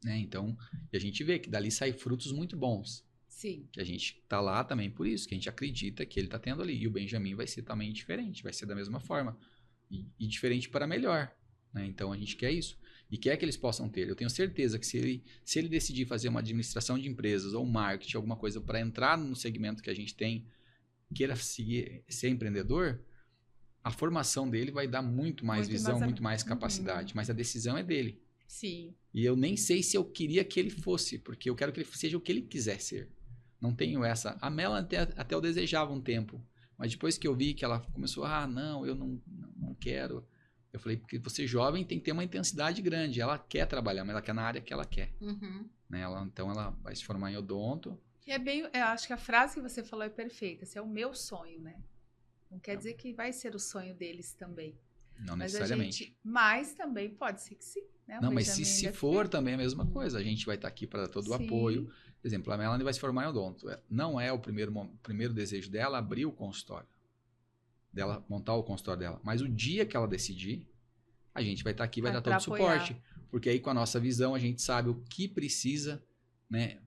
S3: Né? Então, e a gente vê que dali saem frutos muito bons.
S1: Sim.
S3: Que a gente tá lá também por isso, que a gente acredita que ele tá tendo ali. E o Benjamin vai ser também diferente, vai ser da mesma forma. E diferente para melhor. Né? Então, a gente quer isso. E quer que eles possam ter. Eu tenho certeza que se ele decidir fazer uma administração de empresas ou marketing, alguma coisa para entrar no segmento que a gente tem, queira ser empreendedor, a formação dele vai dar muito mais visão, muito mais capacidade. Mas a decisão é dele.
S1: Sim.
S3: E eu nem sei se eu queria que ele fosse, porque eu quero que ele seja o que ele quiser ser. Não tenho essa... A Mela até eu desejava um tempo, mas depois que eu vi que ela começou, não, eu não quero. Eu falei, porque você jovem tem que ter uma intensidade grande. Ela quer trabalhar, mas ela quer na área que ela quer. Né? Então ela vai se formar em odonto.
S1: E eu acho que a frase que você falou é perfeita. Esse é o meu sonho, né? Não quer dizer que vai ser o sonho deles também.
S3: Não necessariamente.
S1: Mas também pode ser que sim. Né?
S3: Não, mas se for também é a mesma coisa. A gente vai estar aqui para dar todo o apoio. Por exemplo, a Melanie vai se formar em odonto. Não é o primeiro desejo dela abrir o consultório. Dela montar o consultório dela. Mas o dia que ela decidir, a gente vai estar aqui, vai dar todo o suporte. Porque aí com a nossa visão a gente sabe o que precisa, né?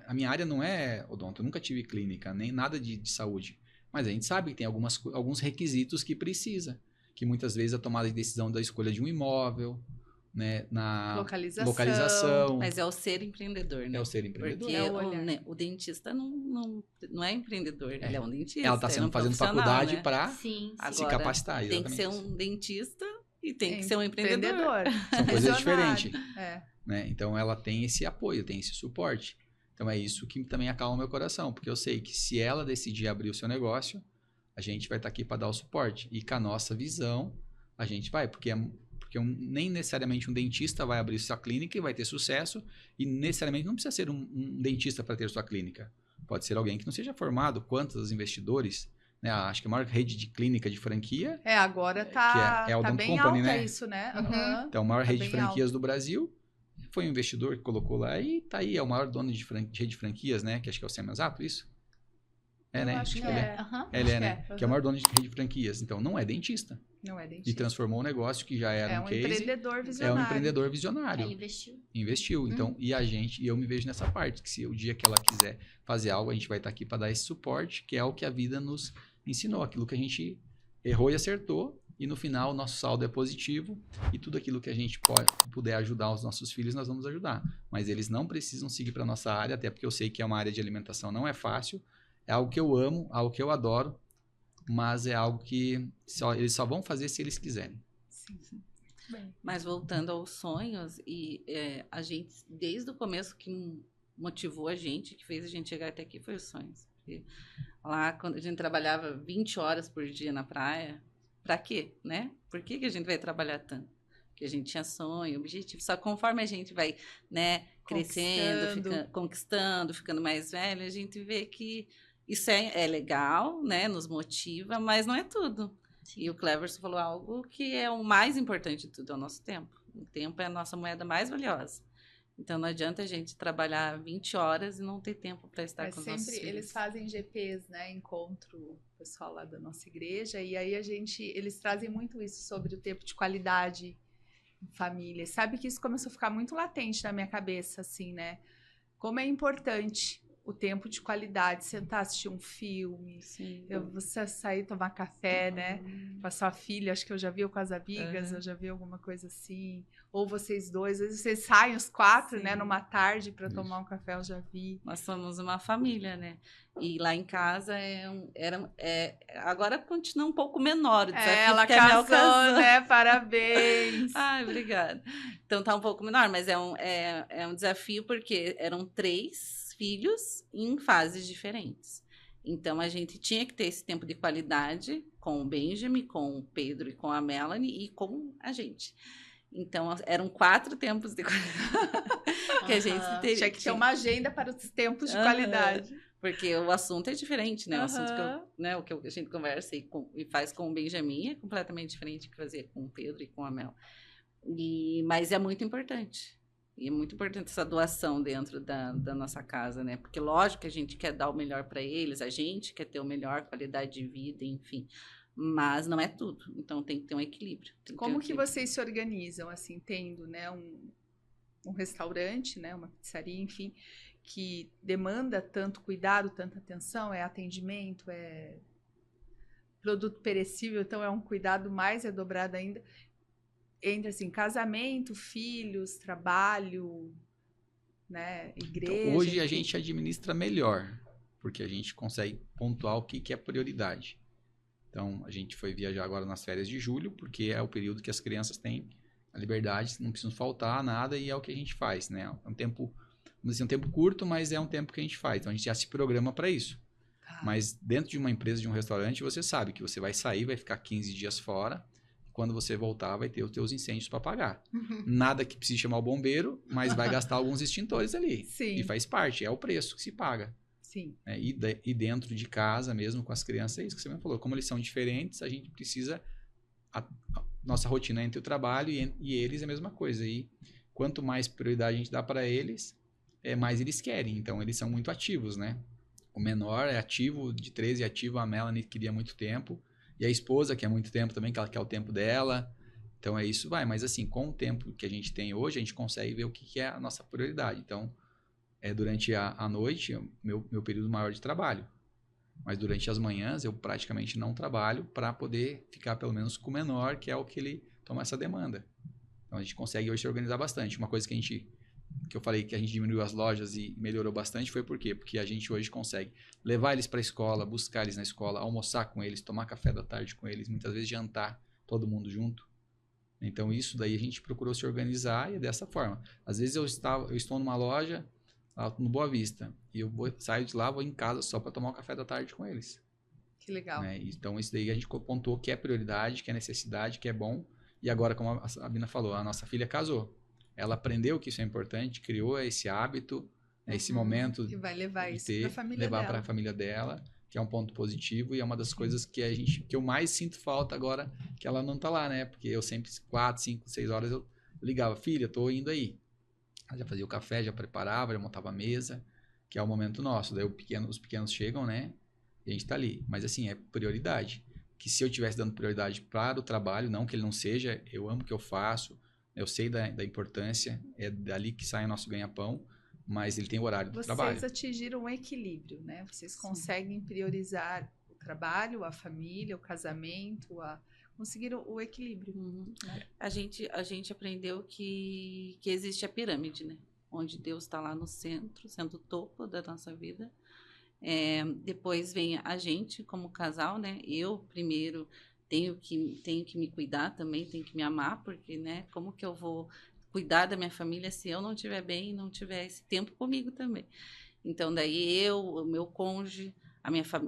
S3: A minha área não é odonto. Eu nunca tive clínica, nem nada de saúde. Mas a gente sabe que tem alguns requisitos que precisa. Que muitas vezes a tomada de decisão da escolha de um imóvel, né, na localização.
S4: Mas é o ser empreendedor, né?
S3: É o ser empreendedor.
S4: Porque o dentista não é empreendedor, ele é um dentista.
S3: Ela está fazendo faculdade, né? Para se capacitar.
S4: Tem que ser um dentista e tem que ser um empreendedor.
S3: São coisas diferentes. Né? Então ela tem esse apoio, tem esse suporte. Então é isso que também acalma meu coração, porque eu sei que se ela decidir abrir o seu negócio, a gente vai estar aqui para dar o suporte. E com a nossa visão, a gente vai, porque nem necessariamente um dentista vai abrir sua clínica e vai ter sucesso, e necessariamente não precisa ser um dentista para ter sua clínica. Pode ser alguém que não seja formado. Quantos investidores, né? Acho que a maior rede de clínica de franquia...
S1: agora tá bem
S3: Company,
S1: alta,
S3: né?
S1: Isso, né?
S3: Então, a maior rede de franquias do Brasil foi um investidor que colocou lá e tá aí, é o maior dono de rede de franquias, né? Que acho que é o Semiasato, isso? É, né?
S1: Acho que
S3: Ele
S1: é.
S3: Ele
S1: Acho
S3: né?
S1: que é.
S3: Que é o maior dono de rede de franquias. Então, não é dentista.
S1: Não é
S3: E
S1: dentista.
S3: transformou um negócio que já era
S1: É
S3: um
S1: um
S3: case.
S1: empreendedor visionário.
S3: É um empreendedor visionário.
S2: Ele investiu.
S3: Investiu. Então, e eu me vejo nessa parte, que se o dia que ela quiser fazer algo, a gente vai estar aqui para dar esse suporte, que é o que a vida nos ensinou, aquilo que a gente errou e acertou, e no final o nosso saldo é positivo, e tudo aquilo que a gente puder ajudar os nossos filhos, nós vamos ajudar. Mas eles não precisam seguir para nossa área, até porque eu sei que é uma área de alimentação, não é fácil, é algo que eu amo, algo que eu adoro, mas é algo que eles só vão fazer se eles quiserem.
S1: Sim. Bem.
S4: Mas voltando aos sonhos, e a gente, desde o começo, que motivou a gente, que fez a gente chegar até aqui, foi os sonhos. Porque lá, quando a gente trabalhava 20 horas por dia na praia, pra quê, né? Por que a gente vai trabalhar tanto? Porque a gente tinha sonho, objetivo. Só conforme a gente vai, né, crescendo, conquistando, ficando mais velho, a gente vê que isso é legal, né? Nos motiva, mas não é tudo. Sim. E o Cleverson falou algo que é o mais importante de tudo, é o nosso tempo. O tempo é a nossa moeda mais valiosa. Então, não adianta a gente trabalhar 20 horas e não ter tempo para estar com os nossos filhos.
S1: Eles fazem GPs, né? Encontro pessoal lá da nossa igreja. E aí eles trazem muito isso sobre o tempo de qualidade em família. Sabe que isso começou a ficar muito latente na minha cabeça, assim, né? Como é importante o tempo de qualidade, sentar, assistir um filme, você sair tomar café, né, com a sua filha, acho que eu já vi, ou com as amigas, eu já vi alguma coisa assim, ou vocês dois, às vezes vocês saem os 4, né, numa tarde para tomar um café, eu já vi.
S4: Nós somos uma família, né, e lá em casa agora continua um pouco menor o desafio,
S1: ela casou, né, parabéns.
S4: Ai, obrigada. Então tá um pouco menor, mas é um desafio porque eram 3 filhos em fases diferentes. Então, a gente tinha que ter esse tempo de qualidade com o Benjamin, com o Pedro e com a Melanie e com a gente. Então, eram 4 tempos de qualidade que a gente teria.
S1: Tinha que ter uma agenda para os tempos de qualidade.
S4: Porque o assunto é diferente, né? O assunto o que a gente conversa e faz com o Benjamin é completamente diferente do que fazia com o Pedro e com a Mel. Mas é muito importante. E é muito importante essa doação dentro da nossa casa, né? Porque, lógico, que a gente quer dar o melhor para eles, a gente quer ter o melhor qualidade de vida, enfim. Mas não é tudo. Então, tem que ter um equilíbrio.
S1: Como que vocês se organizam, assim, tendo, né, um restaurante, né, uma pizzaria, enfim, que demanda tanto cuidado, tanta atenção, é atendimento, é produto perecível, então é um cuidado mais dobrado ainda. Entre, assim, casamento, filhos, trabalho, né, igreja...
S3: Então, hoje a gente administra melhor, porque a gente consegue pontuar o que é prioridade. Então, a gente foi viajar agora nas férias de julho, porque é o período que as crianças têm a liberdade, não precisam faltar nada, e é o que a gente faz, né? É um tempo, vamos dizer, um tempo curto, mas é um tempo que a gente faz. Então, a gente já se programa para isso. Mas dentro de uma empresa, de um restaurante, você sabe que você vai sair, vai ficar 15 dias fora, quando você voltar, vai ter os teus incêndios para pagar. Nada que precise chamar o bombeiro, mas vai gastar alguns extintores ali.
S1: Sim.
S3: E faz parte, é o preço que se paga.
S1: Sim.
S3: E dentro de casa mesmo, com as crianças, é isso que você me falou. Como eles são diferentes, a gente precisa... A nossa rotina entre o trabalho e eles é a mesma coisa. E quanto mais prioridade a gente dá para eles, mais eles querem. Então, eles são muito ativos, né? O menor é ativo, de 13 é ativo, a Melanie queria muito tempo. E a esposa, que há muito tempo também, que ela quer o tempo dela. Então, isso vai. Mas, assim, com o tempo que a gente tem hoje, a gente consegue ver o que é a nossa prioridade. Então, durante a noite, meu período maior de trabalho. Mas durante as manhãs, eu praticamente não trabalho para poder ficar, pelo menos, com o menor, que é o que ele toma essa demanda. Então, a gente consegue hoje se organizar bastante. Uma coisa que eu falei que a gente diminuiu as lojas e melhorou bastante foi por quê? Porque a gente hoje consegue levar eles para a escola, buscar eles na escola, almoçar com eles, tomar café da tarde com eles, muitas vezes jantar, todo mundo junto. Então, isso daí a gente procurou se organizar e é dessa forma. Às vezes eu estou numa loja, lá no Boa Vista, e eu saio de lá, vou em casa só para tomar o café da tarde com eles.
S1: Que legal.
S3: Né? Então, isso daí a gente pontuou que é prioridade, que é necessidade, que é bom. E agora, como a Sabina falou, a nossa filha casou. Ela aprendeu que isso é importante, criou esse hábito, esse momento
S1: que vai levar isso
S3: para a família dela, que é um ponto positivo e é uma das coisas que eu mais sinto falta agora que ela não tá lá, né? Porque eu sempre 4, 5, 6 horas eu ligava, filha, tô indo aí. Ela já fazia o café, já preparava, já montava a mesa, que é o momento nosso. Daí os pequenos chegam, né? e a gente tá ali. Mas assim, é prioridade. Que se eu estivesse dando prioridade para o trabalho, não que ele não seja, eu amo o que eu faço, eu sei da importância, é dali que sai o nosso ganha-pão, mas ele tem o horário do trabalho.
S1: Vocês atingiram um equilíbrio, né? Vocês conseguem priorizar o trabalho, a família, o casamento, conseguiram o equilíbrio. Né?
S4: A gente aprendeu que existe a pirâmide, né? Onde Deus está lá no centro, sendo o topo da nossa vida. Depois vem a gente como casal, né? Eu primeiro tenho que me cuidar também, tenho que me amar, porque, né? Como que eu vou cuidar da minha família se eu não estiver bem e não tiver esse tempo comigo também? Então, daí o meu cônjuge,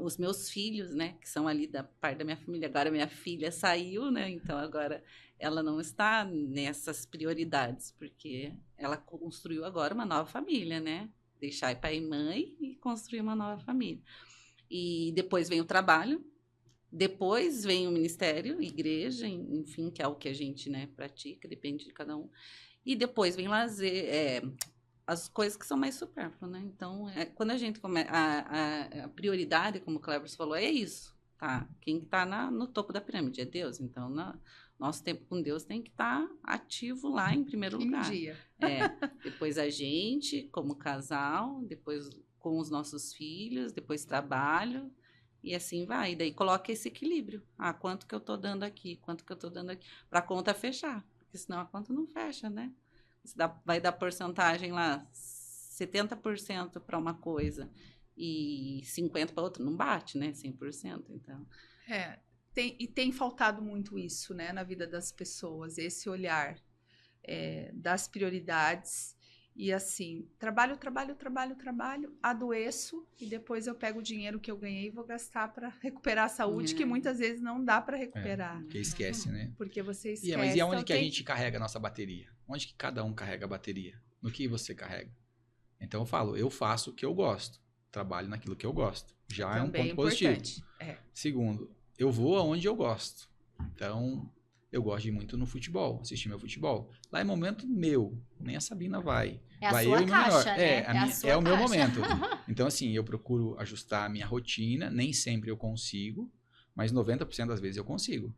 S4: os meus filhos, né? Que são ali da parte da minha família. Agora minha filha saiu, né? Então agora ela não está nessas prioridades, porque ela construiu agora uma nova família, né? Deixar pai e mãe e construir uma nova família. E depois vem o trabalho, depois vem o ministério, igreja, enfim, que é o que a gente, né, pratica, depende de cada um. E depois vem lazer, as coisas que são mais supérfluas, né? Então, quando a gente começa, a prioridade, como o Cleber falou, é isso, tá? Quem está no topo da pirâmide é Deus, então nosso tempo com Deus tem que estar ativo lá em primeiro lugar.
S1: Dia.
S4: Depois a gente, como casal, depois com os nossos filhos, depois trabalho, e assim vai. E daí coloca esse equilíbrio. Quanto que eu tô dando aqui? Quanto que eu tô dando aqui? Para a conta fechar, porque senão a conta não fecha, né? Vai dar porcentagem lá, 70% para uma coisa e 50% para outra, não bate, né? 100%, então.
S1: Tem faltado muito isso, né, na vida das pessoas, esse olhar das prioridades. E assim, trabalho, adoeço e depois eu pego o dinheiro que eu ganhei e vou gastar para recuperar a saúde, que muitas vezes não dá para recuperar.
S3: Porque esquece, né?
S1: Porque você esquece.
S3: Mas e aonde que a gente carrega a nossa bateria? Onde que cada um carrega a bateria? No que você carrega? Então eu faço o que eu gosto. Trabalho naquilo que eu gosto. Já é um ponto positivo. Segundo, eu vou aonde eu gosto. Então, eu gosto de ir muito no futebol, assistir meu futebol. Lá é momento meu, nem a Sabina vai.
S2: Vai
S3: eu
S2: e
S3: e meu menor.
S2: né?
S3: É o meu momento. Então, assim, eu procuro ajustar a minha rotina. Nem sempre eu consigo, mas 90% das vezes eu consigo.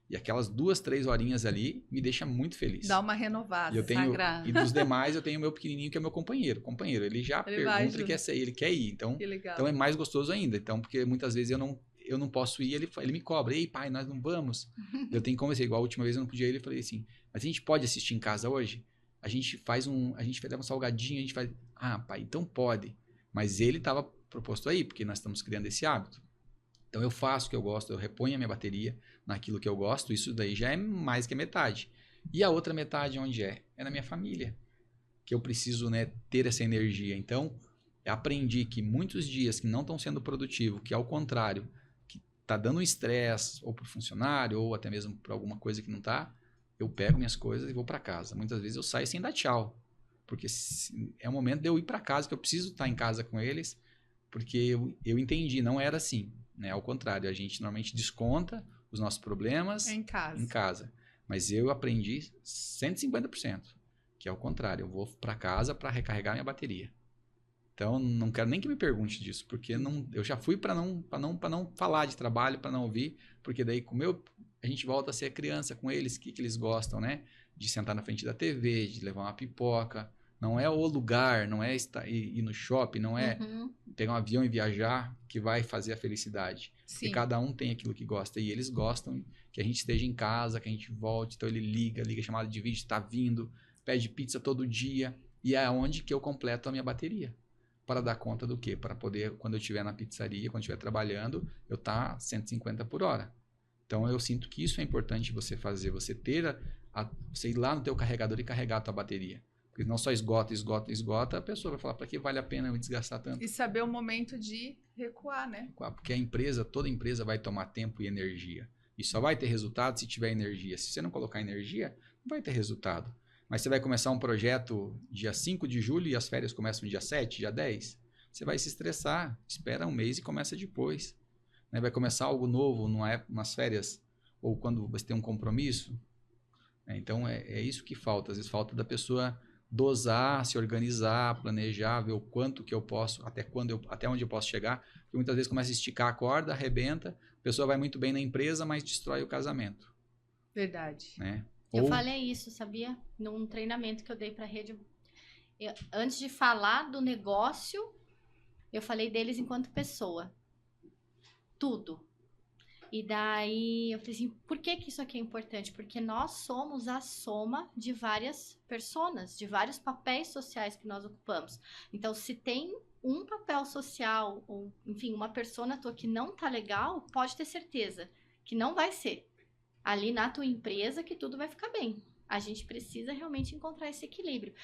S3: E aquelas 2, 3 horinhas ali me deixa muito feliz.
S1: Dá uma renovada.
S3: E dos demais, eu tenho o meu pequenininho, que é meu companheiro. Ele já pergunta, ele quer ir. Então é mais gostoso ainda. Então, porque muitas vezes eu não posso ir, ele me cobra. Ei, pai, nós não vamos. Eu tenho que convencer. Igual a última vez eu não podia ir, ele falei assim, mas a gente pode assistir em casa hoje? A gente leva um salgadinho, a gente faz... pai, então pode. Mas ele estava proposto aí, porque nós estamos criando esse hábito. Então eu faço o que eu gosto, eu reponho a minha bateria naquilo que eu gosto, isso daí já é mais que a metade. E a outra metade onde é? É na minha família, que eu preciso, né, ter essa energia. Então, eu aprendi que muitos dias que não estão sendo produtivos, que ao contrário, que tá dando um estresse, ou para o funcionário, ou até mesmo para alguma coisa que não tá, eu pego minhas coisas e vou para casa. Muitas vezes eu saio sem dar tchau, porque é o momento de eu ir para casa, que eu preciso estar em casa com eles, porque eu entendi, não era assim. Né? Ao contrário, a gente normalmente desconta os nossos problemas em casa. Mas eu aprendi 150%, que é o contrário. Eu vou para casa para recarregar minha bateria. Então, não quero nem que me pergunte disso, porque eu já fui para não falar de trabalho, para não ouvir, porque daí a gente volta a ser criança com eles, o que eles gostam, né? De sentar na frente da TV, de levar uma pipoca. Não é o lugar, não é ir no shopping, não é pegar um avião e viajar que vai fazer a felicidade.
S1: Sim.
S3: Porque cada um tem aquilo que gosta. E eles gostam que a gente esteja em casa, que a gente volte. Então ele liga chamada de vídeo, está vindo, pede pizza todo dia. E é onde que eu completo a minha bateria. Para dar conta do quê? Para poder, quando eu estiver na pizzaria, quando eu estiver trabalhando, eu estar 150 por hora. Então eu sinto que isso é importante você fazer. Você você ir lá no teu carregador e carregar a tua bateria. Porque não só esgota, a pessoa vai falar, para que vale a pena eu me desgastar tanto?
S1: E saber o momento de recuar, né?
S3: Porque toda empresa vai tomar tempo e energia. E só vai ter resultado se tiver energia. Se você não colocar energia, não vai ter resultado. Mas você vai começar um projeto dia 5 de julho e as férias começam dia 7, dia 10. Você vai se estressar, espera um mês e começa depois. Né? Vai começar algo novo nas férias ou quando você tem um compromisso. Então é isso que falta. Às vezes falta da pessoa dosar, se organizar, planejar, ver o quanto que eu posso, até onde eu posso chegar. Porque muitas vezes começa a esticar a corda, arrebenta, a pessoa vai muito bem na empresa, mas destrói o casamento.
S1: Verdade.
S3: Né?
S2: Eu falei isso, sabia? Num treinamento que eu dei pra rede. Antes de falar do negócio, eu falei deles enquanto pessoa. Tudo. E daí eu falei assim, por que isso aqui é importante? Porque nós somos a soma de várias personas, de vários papéis sociais que nós ocupamos. Então, se tem um papel social, ou enfim, uma persona tua que não tá legal, pode ter certeza que não vai ser ali na tua empresa que tudo vai ficar bem. A gente precisa realmente encontrar esse equilíbrio.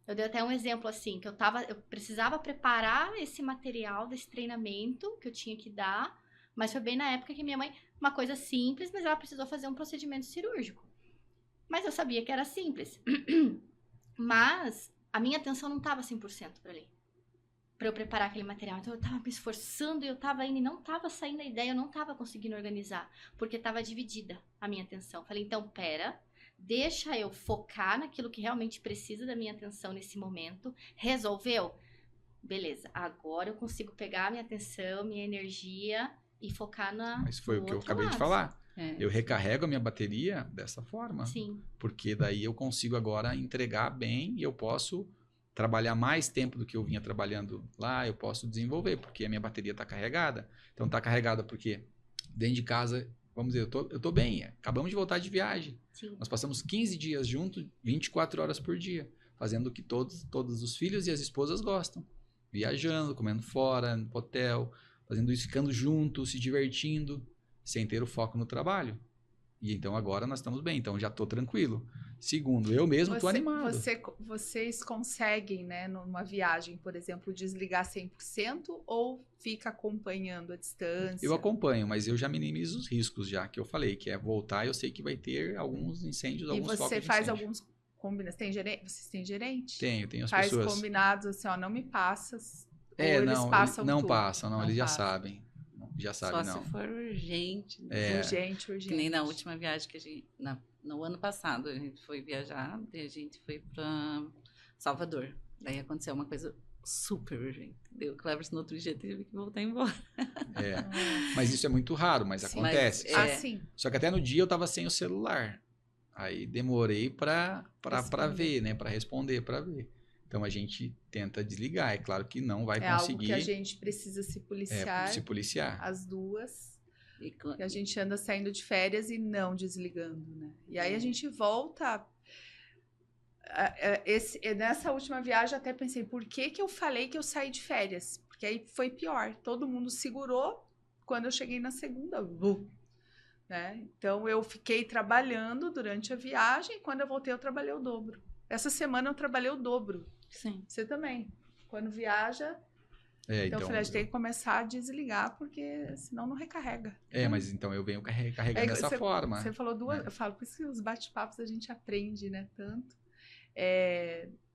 S2: Eu dei até um exemplo assim, que eu precisava preparar esse material desse treinamento que eu tinha que dar, mas foi bem na época que minha mãe, uma coisa simples, mas ela precisou fazer um procedimento cirúrgico. Mas eu sabia que era simples. Mas a minha atenção não estava 100% para ali, para eu preparar aquele material. Então eu estava me esforçando e eu estava indo e não estava saindo a ideia, eu não estava conseguindo organizar, porque estava dividida a minha atenção. Falei, então, deixa eu focar naquilo que realmente precisa da minha atenção nesse momento. Resolveu? Beleza, agora eu consigo pegar a minha atenção, minha energia e focar
S3: Mas foi o que eu acabei de falar. Eu recarrego a minha bateria dessa forma.
S2: Sim.
S3: Porque daí eu consigo agora entregar bem e eu posso trabalhar mais tempo do que eu vinha trabalhando lá, eu posso desenvolver, porque a minha bateria está carregada. Então está carregada porque dentro de casa, vamos dizer, eu tô bem. Acabamos de voltar de viagem.
S2: Sim.
S3: Nós passamos 15 dias juntos, 24 horas por dia, fazendo o que todos os filhos e as esposas gostam. Viajando, comendo fora, no hotel, fazendo isso, ficando juntos, se divertindo, sem ter o foco no trabalho. E então agora nós estamos bem, então já estou tranquilo. Segundo, eu mesmo estou animado.
S1: Vocês conseguem, né, numa viagem, por exemplo, desligar 100% ou fica acompanhando a distância?
S3: Eu acompanho, mas eu já minimizo os riscos já, que eu falei, que é voltar, eu sei que vai ter alguns incêndios, alguns focos de incêndio.
S1: E você faz alguns combinados? Vocês têm gerente?
S3: Tenho as
S1: faz
S3: pessoas.
S1: Faz combinados assim, ó, não me passas.
S3: Não passam, eles já sabem. Já sabem,
S4: Só
S3: não.
S4: se for urgente.
S1: Urgente.
S4: Que nem na última viagem que a gente... No ano passado, a gente foi viajar e a gente foi para Salvador. Daí aconteceu uma coisa super urgente. O Cleverson no outro dia teve que voltar embora.
S3: Mas isso é muito raro, mas acontece.
S1: Sim.
S3: Só que até no dia eu tava sem o celular. Aí demorei para ver, né? Para responder, para ver. Então a gente tenta desligar. É claro que não vai conseguir.
S1: É algo que a gente precisa se policiar. As duas. E a gente anda saindo de férias e não desligando, né? E aí a gente volta. Nessa última viagem até pensei, por que eu falei que eu saí de férias? Porque aí foi pior. Todo mundo segurou quando eu cheguei na segunda. Né? Então eu fiquei trabalhando durante a viagem e quando eu voltei eu trabalhei o dobro. Essa semana eu trabalhei o dobro.
S4: Sim.
S1: Você também. Quando viaja... Então eu falei, a gente tem que começar a desligar, porque senão não recarrega.
S3: Mas então eu venho carregando dessa forma.
S1: Você falou duas... Eu falo, por isso que os bate-papos a gente aprende, né? Tanto.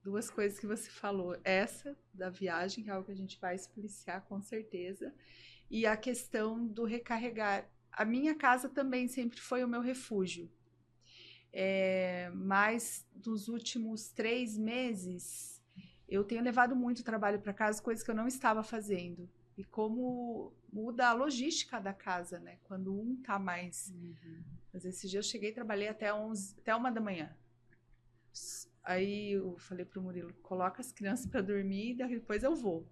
S1: Duas coisas que você falou. Essa da viagem, que é algo que a gente vai se policiar com certeza. E a questão do recarregar. A minha casa também sempre foi o meu refúgio. Mas nos últimos 3 meses... eu tenho levado muito trabalho para casa, coisas que eu não estava fazendo. E como muda a logística da casa, né? Quando um tá mais... Mas esse dia eu cheguei e trabalhei até 1 da manhã. Aí eu falei pro Murilo, coloca as crianças para dormir e depois eu vou.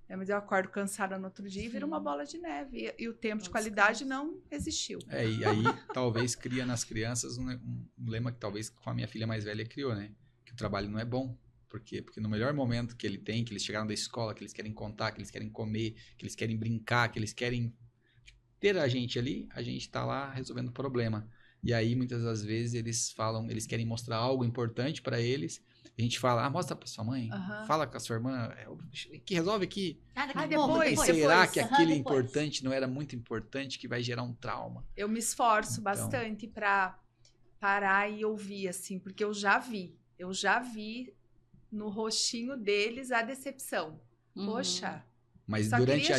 S1: Mas eu acordo cansada no outro dia e vira uma bola de neve. E o tempo de qualidade não existiu.
S3: E aí talvez cria nas crianças um lema que talvez com a minha filha mais velha criou, né? Que o trabalho não é bom. Por quê? Porque no melhor momento que ele tem, que eles chegaram da escola, que eles querem contar, que eles querem comer, que eles querem brincar, que eles querem ter a gente ali, a gente tá lá resolvendo o problema. E aí, muitas das vezes, eles querem mostrar algo importante para eles. A gente fala, mostra pra sua mãe, fala com a sua irmã, que resolve aqui.
S2: Depois.
S3: Será que aquele importante não era muito importante, que vai gerar um trauma?
S1: Eu me esforço bastante para parar e ouvir, assim, porque eu já vi no rostinho deles a decepção. Poxa.
S3: Mas durante a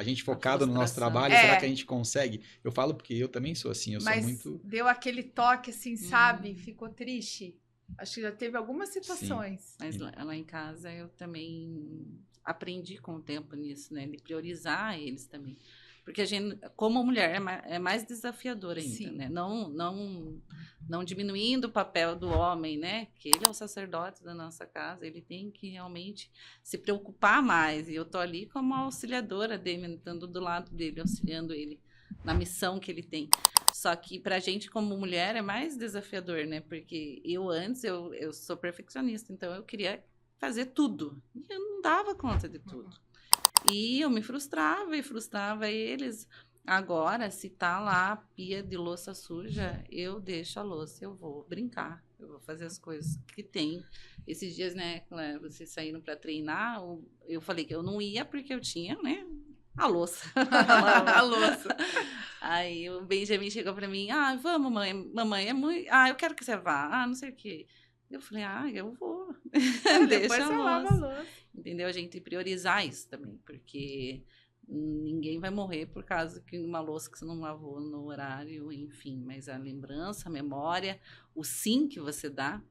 S3: gente focado no nosso trabalho, será que a gente consegue? Eu falo porque eu também sou assim, sou muito...
S1: deu aquele toque assim, sabe? Ficou triste. Acho que já teve algumas situações.
S4: Mas lá em casa eu também aprendi com o tempo nisso, né? De priorizar eles também. Porque a gente, como mulher, é mais desafiador ainda,
S1: Sim.
S4: né? Não diminuindo o papel do homem, né? Que ele é o sacerdote da nossa casa, ele tem que realmente se preocupar mais. E eu tô ali como auxiliadora dele, estando do lado dele, auxiliando ele na missão que ele tem. Só que pra gente, como mulher, é mais desafiador, né? Porque eu sou perfeccionista, então eu queria fazer tudo. E eu não dava conta de tudo. E eu me frustrava e frustrava eles. Agora, se tá lá a pia de louça suja, eu deixo a louça, eu vou brincar, eu vou fazer as coisas que tem. Esses dias, né, vocês saíram para treinar, eu falei que eu não ia porque eu tinha, né, a louça.
S1: A louça.
S4: Aí o Benjamin chegou para mim, vamos, mamãe é muito... eu quero que você vá, não sei o quê. Eu falei, eu vou.
S1: Depois
S4: Deixa
S1: você
S4: a
S1: lava a
S4: louça.
S1: louça.
S4: Entendeu? A gente priorizar isso também, porque ninguém vai morrer por causa de uma louça que você não lavou no horário, enfim. Mas a lembrança, a memória, o sim que você dá,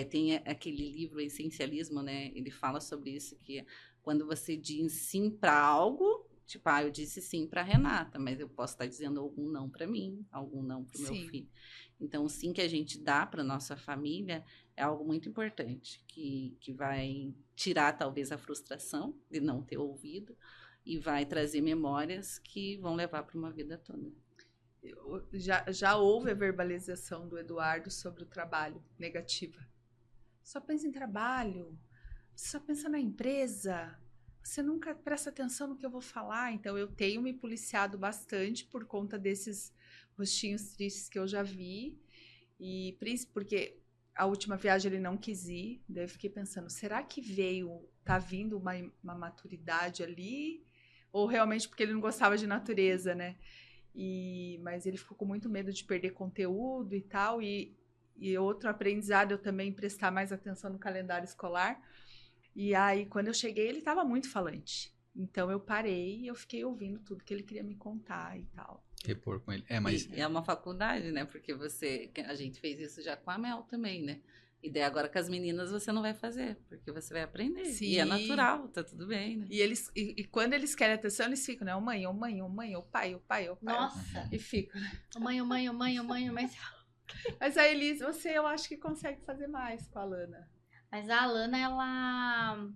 S4: tem aquele livro Essencialismo, né? Ele fala sobre isso, que quando você diz sim para algo, tipo, eu disse sim para Renata, mas eu posso estar dizendo algum não para mim, algum não para o meu filho. Então, o sim que a gente dá para nossa família é algo muito importante, que vai tirar talvez a frustração de não ter ouvido e vai trazer memórias que vão levar para uma vida toda.
S1: Já houve a verbalização do Eduardo sobre o trabalho negativa. Só pensa em trabalho, só pensa na empresa, você nunca presta atenção no que eu vou falar. Então eu tenho me policiado bastante por conta desses rostinhos tristes que eu já vi, e porque a última viagem ele não quis ir, daí eu fiquei pensando, será que tá vindo uma maturidade ali, ou realmente porque ele não gostava de natureza, né? Mas ele ficou com muito medo de perder conteúdo e tal, e outro aprendizado eu também prestar mais atenção no calendário escolar. E aí, quando eu cheguei, ele estava muito falante. Então, eu parei e eu fiquei ouvindo tudo que ele queria me contar e tal.
S3: Repor com ele. Mas...
S4: E é uma faculdade, né? Porque a gente fez isso já com a Mel também, né? E daí agora com as meninas você não vai fazer, porque você vai aprender.
S1: Sim.
S4: E é natural, tá tudo bem, né?
S1: E quando eles querem atenção, eles ficam, né? Ô mãe, ô mãe, ô mãe, ô pai, ô pai, ô pai.
S2: Nossa.
S1: E ficam, né?
S2: Ô mãe, ô mãe, ô mãe, ô mãe, mas...
S1: Mas a Elis, eu acho que consegue fazer mais com a Alana.
S2: Mas a Alana, ela...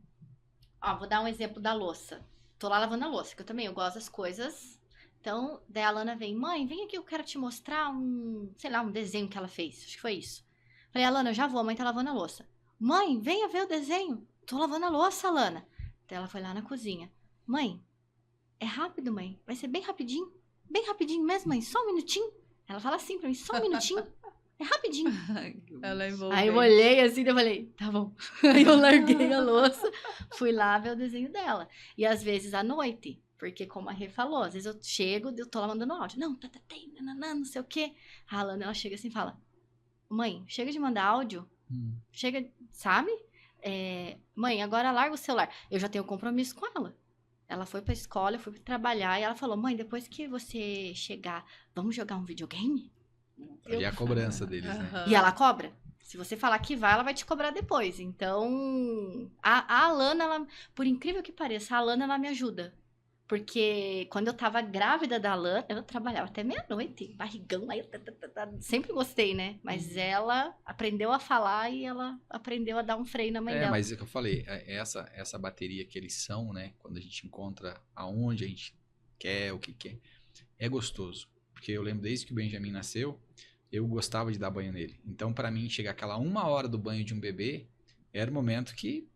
S2: vou dar um exemplo da louça. Tô lá lavando a louça, que eu gosto das coisas. Então, daí a Alana vem, mãe, vem aqui, eu quero te mostrar um desenho que ela fez. Acho que foi isso. Falei, Alana, eu já vou, a mãe tá lavando a louça. Mãe, venha ver o desenho. Tô lavando a louça, Alana. Daí ela foi lá na cozinha. Mãe, é rápido, mãe. Vai ser bem rapidinho. Bem rapidinho mesmo, mãe. Só um minutinho. Ela fala assim pra mim, só um minutinho. É rapidinho.
S1: Ela envolveu.
S2: Aí eu olhei assim, eu falei, tá bom. Aí eu larguei a louça, fui lá ver o desenho dela. E às vezes à noite, porque como a Rê falou, às vezes eu chego, eu tô lá mandando áudio. Não, não sei o quê. A Alana, ela chega assim e fala, mãe, chega de mandar áudio. Chega, sabe? Mãe, agora larga o celular. Eu já tenho compromisso com ela. Ela foi pra escola, eu fui trabalhar e ela falou, mãe, depois que você chegar, vamos jogar um videogame?
S3: E a cobrança deles, né?
S2: E ela cobra. Se você falar que vai, ela vai te cobrar depois. Então, a Alana, ela, por incrível que pareça, a Alana, ela me ajuda. Porque quando eu tava grávida da Alana, eu trabalhava até meia-noite, barrigão, aí eu sempre gostei, né? Mas ela aprendeu a falar e ela aprendeu a dar um freio na mãe dela.
S3: Mas é que eu falei, essa bateria que eles são, né? Quando a gente encontra aonde a gente quer, o que quer, é gostoso. Porque eu lembro desde que o Benjamin nasceu, eu gostava de dar banho nele. Então, para mim, chegar aquela 1 hora do banho de um bebê, era o momento que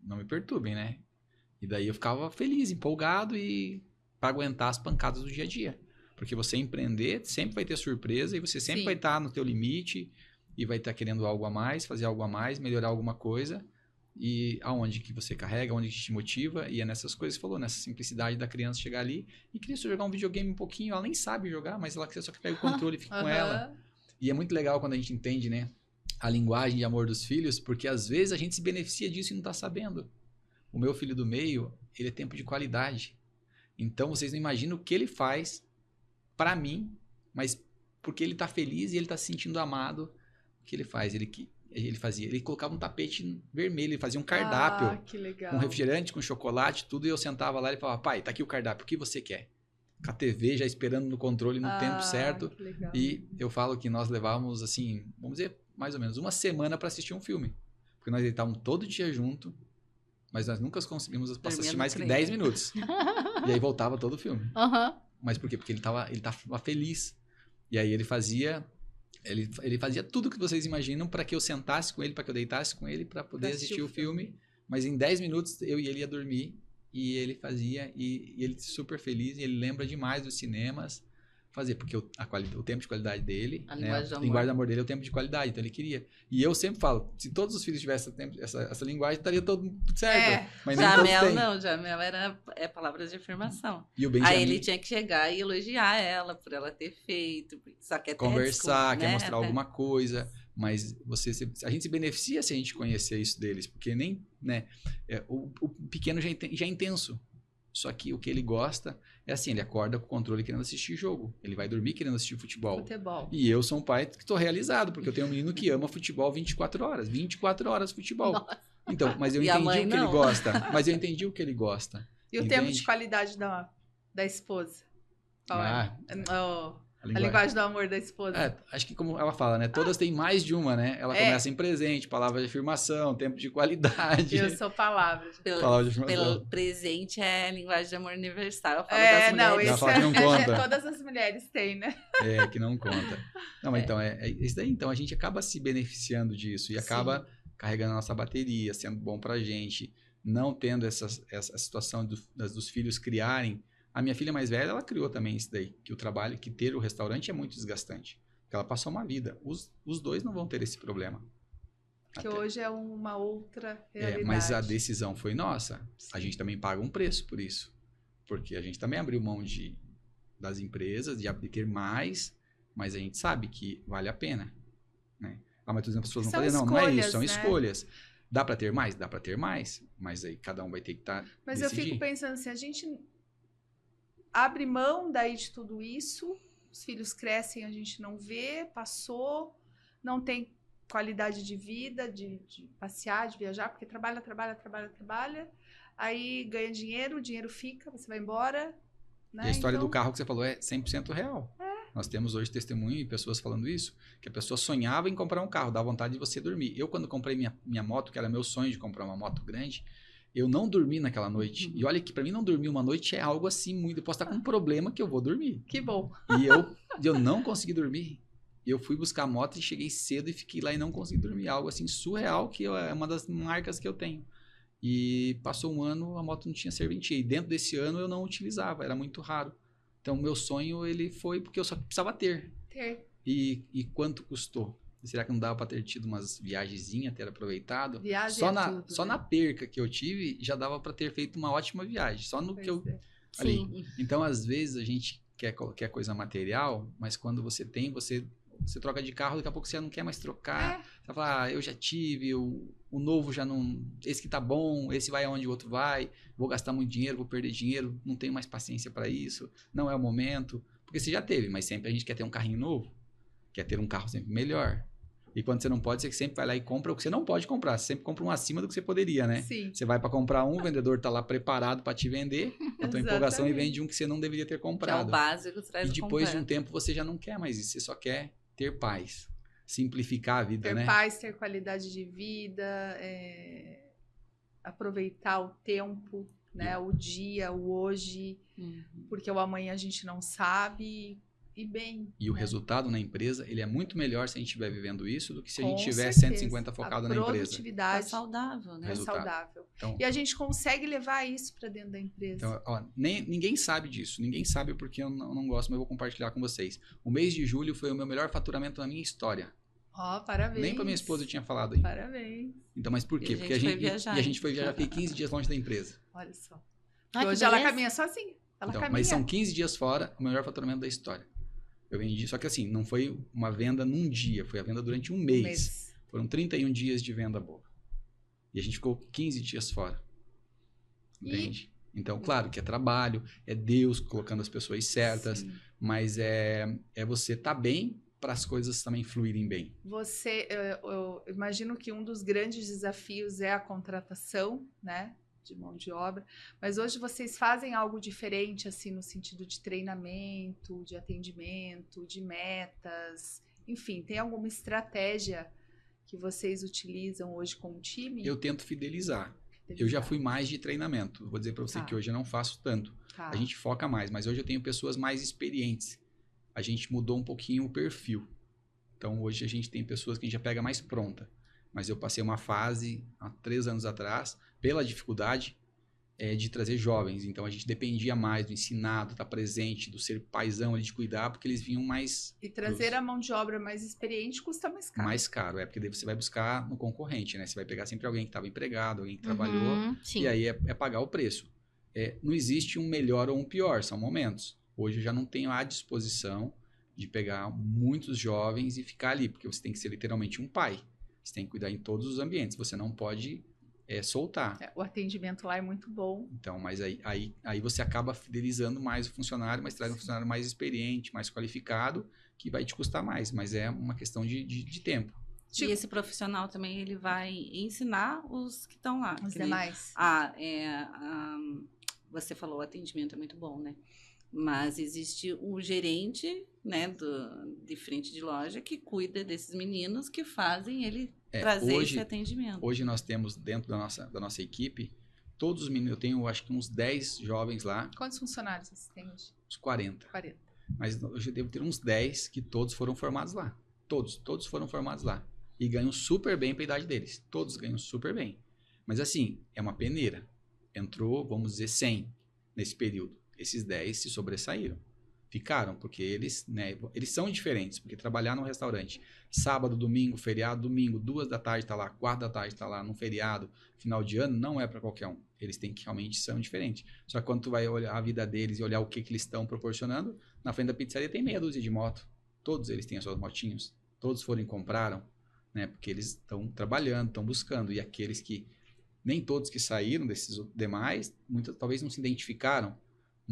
S3: não me perturbem, né? E daí eu ficava feliz, empolgado e para aguentar as pancadas do dia a dia. Porque você empreender, sempre vai ter surpresa e você sempre vai estar no teu limite e vai estar querendo algo a mais, fazer algo a mais, melhorar alguma coisa. E aonde que você carrega, aonde que te motiva, e é nessas coisas que você falou, nessa simplicidade da criança chegar ali e queria só jogar um videogame um pouquinho, ela nem sabe jogar, mas ela só quer pegar o controle e fica com ela. E é muito legal quando a gente entende, né, a linguagem de amor dos filhos, porque às vezes a gente se beneficia disso e não tá sabendo. O meu filho do meio, ele é tempo de qualidade. Então vocês não imaginam o que ele faz pra mim, mas porque ele tá feliz e ele tá se sentindo amado, o que ele faz? Ele ele colocava um tapete vermelho, ele fazia um cardápio
S1: que legal.
S3: com refrigerante, com chocolate, tudo, e eu sentava lá e ele falava, pai, tá aqui o cardápio, o que você quer? Com a TV já esperando no controle no tempo certo.
S1: Que legal.
S3: E eu falo que nós levávamos, assim, vamos dizer, mais ou menos uma semana para assistir um filme. Porque nós estávamos todo dia junto, mas nós nunca conseguimos assistir mais que 10 minutos. E aí voltava todo o filme. Mas por quê? Porque ele tava feliz. E aí ele fazia tudo que vocês imaginam para que eu sentasse com ele, para que eu deitasse com ele, para poder assistir o filme. Mas em 10 minutos eu e ele ia dormir. E ele fazia, e ele super feliz, e ele lembra demais dos cinemas fazer, porque o tempo de qualidade dele, a linguagem do amor dele é o tempo de qualidade, então ele queria. E eu sempre falo, se todos os filhos tivessem essa linguagem, estaria tudo certo. Mas
S4: Jamel é palavras de afirmação.
S3: E o Benjamin,
S4: aí ele tinha que chegar e elogiar ela por ela ter feito, só quer
S3: conversar, quer mostrar alguma coisa. Mas a gente se beneficia se a gente conhecer isso deles, porque nem, né, o pequeno já é intenso. Só que o que ele gosta é assim, ele acorda com o controle querendo assistir jogo. Ele vai dormir querendo assistir futebol. E eu sou um pai que estou realizado, porque eu tenho um menino que ama futebol 24 horas. 24 horas futebol.
S2: Nossa.
S3: Então, mas eu entendi o que ele gosta. Mas eu entendi o que ele gosta.
S1: E o tempo de qualidade da esposa? Qual é? A linguagem do amor da esposa.
S3: Acho que como ela fala, né? Todas têm mais de uma, né? Ela começa em presente, palavra de afirmação, tempo de qualidade.
S1: Eu sou palavra de
S3: afirmação.
S4: Pelo presente é a linguagem de amor universal. Eu falo das mulheres.
S3: Isso que não conta.
S1: Todas as mulheres têm, né?
S3: Que não conta. Não, mas então, é isso daí. Então, a gente acaba se beneficiando disso e acaba carregando a nossa bateria, sendo bom pra gente, não tendo essa situação dos filhos criarem. A minha filha mais velha, ela criou também isso daí, que o trabalho, que ter o restaurante é muito desgastante. Porque ela passou uma vida. Os dois não vão ter esse problema.
S1: Que hoje é uma outra realidade.
S3: Mas a decisão foi nossa. A gente também paga um preço por isso. Porque a gente também abriu mão das empresas, de ter mais, mas a gente sabe que vale a pena. Né? Mas as pessoas vão fazer, não é isso, são escolhas. Dá para ter mais? Dá para ter mais. Mas aí cada um vai ter que estar
S1: Mas eu fico pensando assim, a gente abre mão daí de tudo isso, os filhos crescem, a gente não vê, passou, não tem qualidade de vida, de passear, de viajar, porque trabalha, aí ganha dinheiro, o dinheiro fica, você vai embora. Né?
S3: E a história do carro que você falou é 100% real. Nós temos hoje testemunho e pessoas falando isso, que a pessoa sonhava em comprar um carro, dá vontade de você dormir. Eu, quando comprei minha moto, que era meu sonho de comprar uma moto grande, eu não dormi naquela noite. E olha que pra mim não dormir uma noite é algo assim muito... Eu posso estar com um problema que eu vou dormir.
S1: Que bom.
S3: E eu não consegui dormir. Eu fui buscar a moto e cheguei cedo e fiquei lá e não consegui dormir. Algo assim surreal, que é uma das marcas que eu tenho. E passou um ano, a moto não tinha serventia. E dentro desse ano eu não utilizava, era muito raro. Então meu sonho ele foi porque eu só precisava ter. E quanto custou? Será que não dava para ter tido umas viagenzinhas, ter aproveitado?
S1: Viagem
S3: só na perca que eu tive, já dava para ter feito uma ótima viagem. Só no que eu... Ali. Então, às vezes, a gente quer coisa material, mas quando você tem, você troca de carro, daqui a pouco você não quer mais trocar. Você fala, eu já tive, o novo já não... Esse que tá bom, esse vai aonde o outro vai, vou gastar muito dinheiro, vou perder dinheiro, não tenho mais paciência para isso, não é o momento. Porque você já teve, mas sempre a gente quer ter um carrinho novo, quer ter um carro sempre melhor. E quando você não pode, você sempre vai lá e compra o que você não pode comprar. Você sempre compra um acima do que você poderia, né?
S1: Sim.
S3: Você vai para comprar um, o vendedor tá lá preparado para te vender, a tua empolgação e vende um que você não deveria ter comprado.
S4: Que é o básico, traz
S3: e depois de um tempo você já não quer mais isso, você só quer ter paz. Simplificar a vida, né?
S1: Ter paz, ter qualidade de vida, aproveitar o tempo, né? O dia, o hoje, porque o amanhã a gente não sabe...
S3: E o resultado na empresa, ele é muito melhor se a gente estiver vivendo isso do que se a gente tiver
S1: certeza.
S3: 150 focado na empresa.
S1: A produtividade
S4: é saudável, né?
S1: É saudável.
S3: Então,
S1: e a gente consegue levar isso para dentro da empresa.
S3: Então, ó, ninguém sabe disso. Ninguém sabe porque eu não gosto, mas eu vou compartilhar com vocês. O mês de julho foi o meu melhor faturamento na minha história.
S1: Parabéns.
S3: Nem para minha esposa eu tinha falado ainda.
S1: Parabéns.
S3: Então, mas por quê? Porque a gente foi viajar, fiquei 15 dias longe da empresa.
S1: Olha só. Hoje ela caminha sozinha.
S3: Mas são 15 dias fora, o melhor faturamento da história. Eu vendi, só que assim, não foi uma venda num dia, foi a venda durante um mês. Foram 31 dias de venda boa. E a gente ficou 15 dias fora. Entende? Então, claro que é trabalho, é Deus colocando as pessoas certas, mas é você estar bem para as coisas também fluírem bem.
S1: Eu imagino que um dos grandes desafios é a contratação, né, de mão de obra, mas hoje vocês fazem algo diferente, assim, no sentido de treinamento, de atendimento, de metas, enfim, tem alguma estratégia que vocês utilizam hoje com o time?
S3: Eu tento fidelizar. Eu já fui mais de treinamento. Vou dizer para você que hoje eu não faço tanto. A gente foca mais, mas hoje eu tenho pessoas mais experientes. A gente mudou um pouquinho o perfil. Então, hoje a gente tem pessoas que a gente já pega mais pronta. Mas eu passei uma fase, há 3 anos atrás, pela dificuldade de trazer jovens. Então, a gente dependia mais do ensinado, estar presente, do ser paizão, de cuidar, porque eles vinham mais...
S1: E trazer a mão de obra mais experiente custa mais caro.
S3: Mais caro, porque daí você vai buscar no concorrente, né? Você vai pegar sempre alguém que estava empregado, alguém que trabalhou, e aí é pagar o preço. Não existe um melhor ou um pior, são momentos. Hoje eu já não tenho a disposição de pegar muitos jovens e ficar ali, porque você tem que ser literalmente um pai. Você tem que cuidar em todos os ambientes, você não pode soltar.
S1: O atendimento lá é muito bom.
S3: Então, mas aí você acaba fidelizando mais o funcionário, mas traz um funcionário mais experiente, mais qualificado, que vai te custar mais, mas é uma questão de tempo.
S4: E esse profissional também, ele vai ensinar os que estão lá.
S1: Os demais.
S4: Você falou, o atendimento é muito bom, né? Mas existe um gerente, né, de frente de loja que cuida desses meninos que fazem ele trazer esse atendimento.
S3: Hoje nós temos dentro da nossa equipe, todos os meninos, eu tenho acho que uns 10 jovens lá.
S1: Quantos funcionários vocês têm hoje?
S3: Uns 40.
S1: 40.
S3: Mas hoje eu devo ter uns 10 que todos foram formados lá. Todos foram formados lá. E ganham super bem para a idade deles. Todos ganham super bem. Mas assim, é uma peneira. Entrou, vamos dizer, 100 nesse período. Esses 10 se sobressaíram. Ficaram, porque eles são diferentes. Porque trabalhar num restaurante, sábado, domingo, feriado, domingo, 2 da tarde tá lá, 4 da tarde tá lá, num feriado, final de ano, não é para qualquer um. Eles têm que realmente são diferentes. Só que quando tu vai olhar a vida deles e olhar o que eles estão proporcionando, na frente da pizzaria tem meia dúzia de moto. Todos eles têm as suas motinhos. Todos foram e compraram, né? Porque eles estão trabalhando, estão buscando. E aqueles que, nem todos que saíram desses demais, muitas talvez não se identificaram.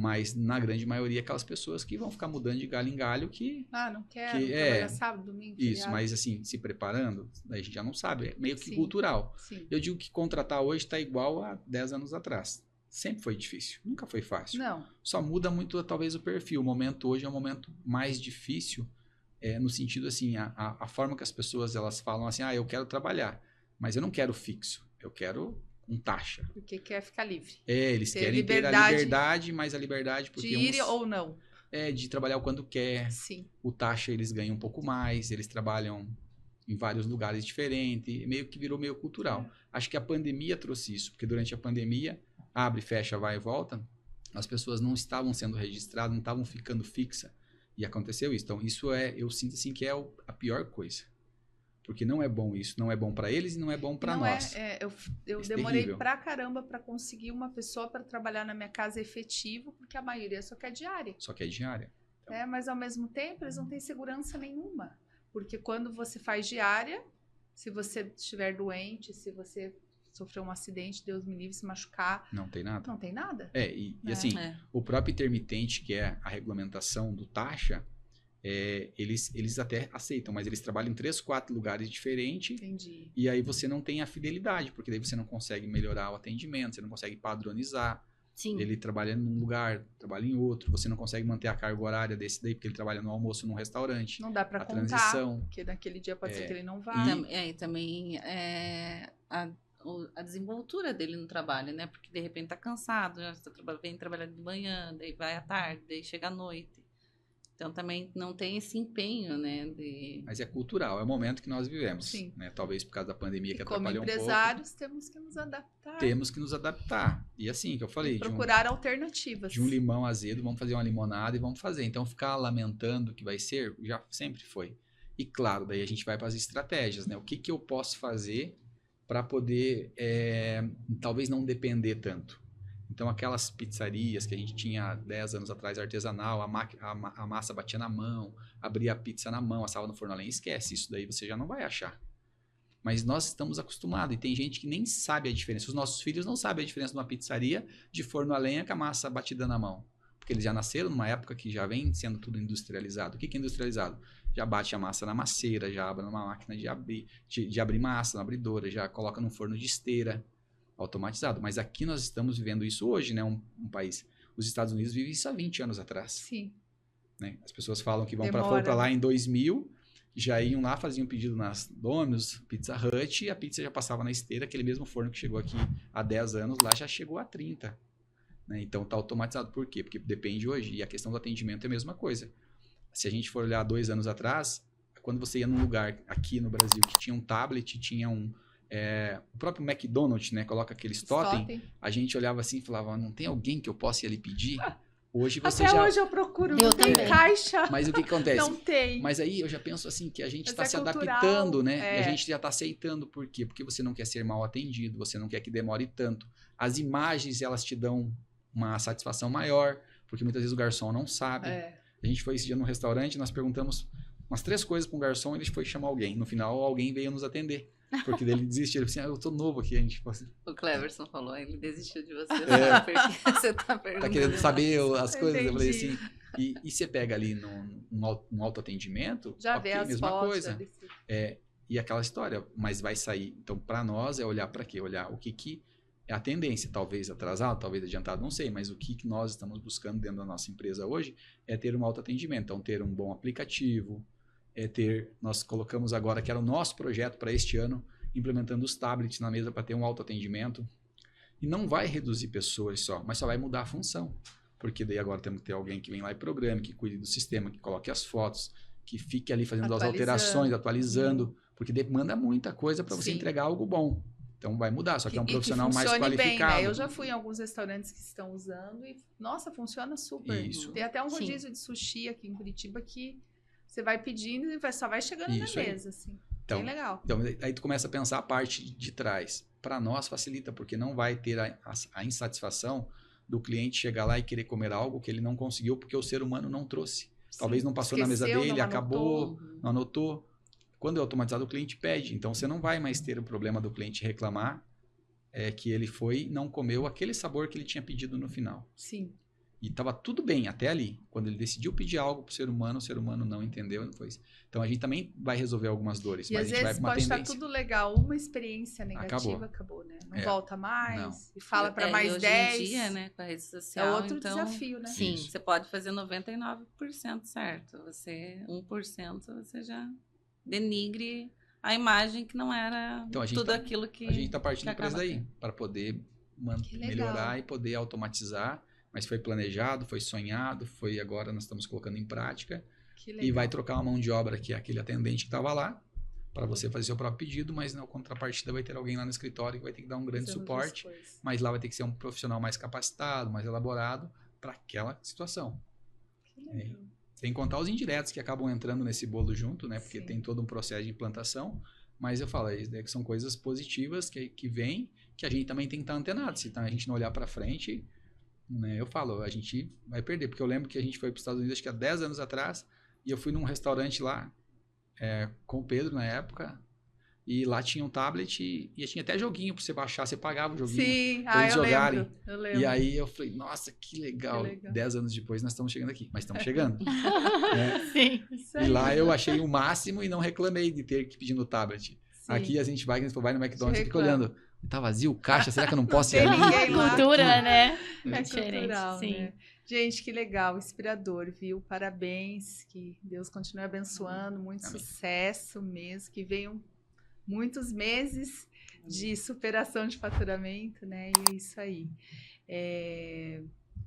S3: Mas, na grande maioria, aquelas pessoas que vão ficar mudando de galho em galho que...
S1: não quero trabalhar sábado, domingo,
S3: Isso,
S1: feriado.
S3: mas assim, se preparando, daí a gente já não sabe, é meio que
S1: Sim,
S3: cultural.
S1: Sim.
S3: Eu digo que contratar hoje está igual a 10 anos atrás. Sempre foi difícil, nunca foi fácil.
S1: Não.
S3: Só muda muito, talvez, o perfil. O momento hoje é um momento mais difícil, no sentido assim, a forma que as pessoas elas falam assim, eu quero trabalhar, mas eu não quero fixo, eu quero... um taxa.
S1: Porque quer ficar livre.
S3: Eles querem ter a liberdade, mas a liberdade... porque
S1: de ir ou não.
S3: De trabalhar quando quer.
S1: Sim.
S3: O taxa eles ganham um pouco mais, eles trabalham em vários lugares diferentes, meio que virou meio cultural. Acho que a pandemia trouxe isso, porque durante a pandemia, abre, fecha, vai e volta, as pessoas não estavam sendo registradas, não estavam ficando fixa, e aconteceu isso. Então, isso eu sinto assim que é a pior coisa. Porque não é bom isso, não é bom para eles e não é bom para nós.
S1: Eu demorei pra caramba para conseguir uma pessoa para trabalhar na minha casa efetivo, porque a maioria só quer diária.
S3: Só quer diária. Então...
S1: mas ao mesmo tempo eles não têm segurança nenhuma. Porque quando você faz diária, se você estiver doente, se você sofrer um acidente, Deus me livre, se machucar...
S3: Não tem nada.
S1: Não tem nada.
S3: E assim, o próprio intermitente, que é a regulamentação do taxa... eles até aceitam, mas eles trabalham em 3, 4 lugares diferentes.
S1: Entendi.
S3: E aí você não tem a fidelidade, porque daí você não consegue melhorar o atendimento, você não consegue padronizar.
S2: Sim.
S3: Ele trabalha num lugar, trabalha em outro, você não consegue manter a carga horária desse daí, porque ele trabalha no almoço num restaurante.
S1: Não dá para contar,
S3: transição.
S1: porque naquele dia pode ser que ele não vá.
S4: E também a desenvoltura dele no trabalho, né? Porque de repente tá cansado, já vem trabalhar de manhã, daí vai à tarde, daí chega à noite. Então, também não tem esse empenho, né?
S3: Mas é cultural, é o momento que nós vivemos.
S1: Sim.
S3: Né? Talvez por causa da pandemia que
S1: como
S3: atrapalhou um pouco.
S1: Como empresários, temos que nos adaptar.
S3: Temos que nos adaptar. E assim, que eu falei...
S1: procurar alternativas.
S3: De um limão azedo, vamos fazer uma limonada e vamos fazer. Então, ficar lamentando que vai ser, já sempre foi. E claro, daí a gente vai para as estratégias, né? O que eu posso fazer para poder, talvez não depender tanto. Então, aquelas pizzarias que a gente tinha 10 anos atrás, artesanal, a massa batia na mão, abria a pizza na mão, assava no forno a lenha, esquece, isso daí você já não vai achar. Mas nós estamos acostumados, e tem gente que nem sabe a diferença. Os nossos filhos não sabem a diferença de uma pizzaria de forno a lenha com a massa batida na mão. Porque eles já nasceram numa época que já vem sendo tudo industrializado. O que é industrializado? já bate a massa na masseira, já abre numa máquina de abrir massa, na abridora, já coloca num forno de esteira, automatizado. Mas aqui nós estamos vivendo isso hoje, né? Um país. Os Estados Unidos vivem isso há 20 anos atrás.
S1: Sim.
S3: Né? As pessoas falam que foram
S1: Demora,
S3: para lá
S1: né?
S3: em 2000, já iam lá, faziam pedido nas Domino's, Pizza Hut, e a pizza já passava na esteira, aquele mesmo forno que chegou aqui há 10 anos, lá já chegou há 30. Né? Então está automatizado. Por quê? Porque depende hoje. E a questão do atendimento é a mesma coisa. Se a gente for olhar 2 anos atrás, quando você ia num lugar aqui no Brasil que tinha um tablet, tinha o próprio McDonald's, né? Coloca aqueles totem, a gente olhava assim e falava, não tem alguém que eu possa ir ali pedir? Hoje você
S1: Até
S3: já...
S1: hoje eu procuro,
S2: Eu
S1: não tem
S2: também.
S1: caixa.
S3: Mas o que acontece?
S1: Não tem.
S3: Mas aí eu já penso assim, que a gente está
S1: Mas
S3: se
S1: é cultural,
S3: adaptando, né? E a
S1: é.
S3: gente já está aceitando. Por quê? Porque você não quer ser mal atendido, você não quer que demore tanto. As imagens, elas te dão uma satisfação maior, porque muitas vezes o garçom não sabe.
S1: É.
S3: A gente foi esse dia num restaurante, nós perguntamos umas 3 coisas para um garçom e ele foi chamar alguém. No final, alguém veio nos atender. Porque dele desistiu. Ele falou assim, eu tô novo aqui. A gente falou assim,
S4: O Cleverson falou, ele desistiu de você.
S3: É.
S4: Porque você tá perguntando.
S3: tá querendo saber as coisas.
S1: Entendi.
S3: Eu falei assim, e você pega ali num autoatendimento,
S1: Já
S3: ok,
S1: vê as
S3: mesma
S1: fotos.
S3: coisa.
S1: ali.
S3: E aquela história, mas vai sair. Então, para nós é olhar para quê? Olhar o que é a tendência, talvez atrasado, talvez adiantado, não sei, mas o que nós estamos buscando dentro da nossa empresa hoje é ter um autoatendimento, então ter um bom aplicativo, nós colocamos agora, que era o nosso projeto para este ano, implementando os tablets na mesa para ter um autoatendimento. E não vai reduzir pessoas só, mas só vai mudar a função. Porque daí agora temos que ter alguém que vem lá e programe, que cuide do sistema, que coloque as fotos, que fique ali fazendo as alterações, atualizando, porque demanda muita coisa para você
S1: Sim.
S3: entregar algo bom. Então vai mudar, só que é um profissional mais
S1: funcione
S3: qualificado.
S1: Bem, né? Eu já fui em alguns restaurantes que estão usando e, nossa, funciona super.
S3: Isso.
S1: Tem até um
S2: Sim.
S1: rodízio de sushi aqui em Curitiba que você vai pedindo e só vai chegando
S3: Isso
S1: na
S3: aí.
S1: mesa, assim.
S3: Então,
S1: Bem legal.
S3: Então, aí tu começa a pensar a parte de trás. Para nós facilita, porque não vai ter a insatisfação do cliente chegar lá e querer comer algo que ele não conseguiu porque o ser humano não trouxe. Talvez não passou na mesa
S1: Esqueceu,
S3: dele,
S1: não
S3: acabou,
S1: anotou.
S3: não anotou. Quando é automatizado, o cliente pede. Então, você não vai mais ter o problema do cliente reclamar que ele foi e não comeu aquele sabor que ele tinha pedido no final.
S1: Sim.
S3: E estava tudo bem até ali. Quando ele decidiu pedir algo para o ser humano não entendeu. Não foi isso. Então, a gente também vai resolver algumas dores.
S1: E
S3: mas
S1: às
S3: a gente vai
S1: vezes
S3: para uma
S1: pode estar
S3: tendência.
S1: tudo legal, uma experiência negativa,
S3: Acabou.
S1: né? Não volta mais,
S3: Não.
S1: e fala para mais
S4: hoje
S1: 10.
S4: Em dia, né, com a rede
S1: É
S4: social,
S1: outro
S4: então,
S1: desafio, né?
S2: Sim.
S3: Isso.
S4: você pode fazer 99% certo. Você, 1%, você já denigre a imagem que não era
S3: Então,
S4: tudo aquilo que
S3: A gente está partindo
S4: que
S3: para isso
S4: acaba
S3: daí, para poder
S1: Que legal.
S3: melhorar e poder automatizar. Mas foi planejado, foi sonhado, agora nós estamos colocando em prática.
S1: Que legal.
S3: E vai trocar uma mão de obra, que é aquele atendente que estava lá, para você fazer seu próprio pedido, mas na contrapartida vai ter alguém lá no escritório que vai ter que dar um grande
S1: Fazendo
S3: suporte,
S1: duas coisas.
S3: mas lá vai ter que ser um profissional mais capacitado, mais elaborado para aquela situação.
S1: Que legal.
S3: Sem contar os indiretos que acabam entrando nesse bolo junto, né? Porque
S1: Sim.
S3: tem todo um processo de implantação, mas eu falo, isso daí que são coisas positivas que vêm, que a gente também tem que estar antenado. Se a gente não olhar para frente, né, eu falo, a gente vai perder. Porque eu lembro que a gente foi para os Estados Unidos, acho que há 10 anos atrás, e eu fui num restaurante lá, com o Pedro na época, e lá tinha um tablet e tinha até joguinho para você baixar, você pagava o joguinho.
S1: Sim,
S3: pra eles
S1: eu
S3: jogarem.
S1: lembro. Eu lembro.
S3: E aí eu falei, nossa, que legal.
S1: Que legal.
S3: 10 anos depois nós estamos chegando aqui, mas estamos chegando. Né?
S2: Sim.
S1: Isso
S3: E
S1: aí.
S3: lá eu achei o máximo e não reclamei de ter que pedir no tablet.
S1: Sim.
S3: Aqui a gente vai no McDonald's e fica
S1: reclama.
S3: olhando. Tá vazio o caixa? Será que eu não posso ir
S1: tem
S3: ali?
S1: ninguém lá.
S2: Cultura, né?
S1: É
S2: Diferente,
S1: cultural,
S2: sim.
S1: né? Gente, que legal, inspirador, viu? Parabéns, que Deus continue abençoando, muito
S3: Amém.
S1: sucesso mesmo, que venham muitos meses de superação de faturamento, né? E é isso aí.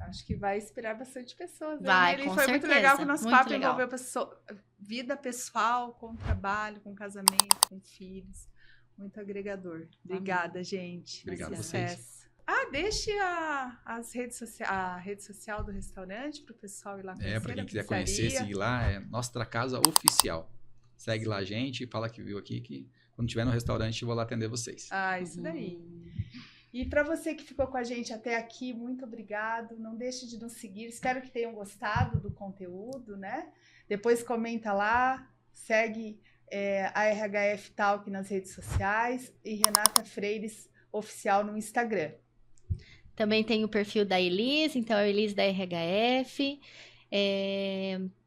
S1: Acho que vai inspirar bastante pessoas.
S2: Vai,
S1: né?
S2: com
S1: Foi muito
S2: certeza,
S1: legal que o nosso
S2: muito
S1: papo
S2: legal.
S1: envolveu vida pessoal, com trabalho, com casamento, com filhos. Muito agregador. Obrigada, gente.
S3: Obrigado a
S1: Sucesso. Deixe a rede social do restaurante para o pessoal ir lá conhecer.
S3: Para quem
S1: a
S3: quiser
S1: pizzaria.
S3: conhecer, seguir lá, é Nossa Casa Oficial. Segue lá a gente, fala que viu aqui, que quando estiver no restaurante eu vou lá atender vocês.
S1: Isso daí. E para você que ficou com a gente até aqui, muito obrigado. Não deixe de nos seguir. Espero que tenham gostado do conteúdo, né? Depois comenta lá, segue a RHF Talk nas redes sociais e Renata Freires Oficial no Instagram.
S2: Também tem o perfil da Elis, então é a Elis da RHF.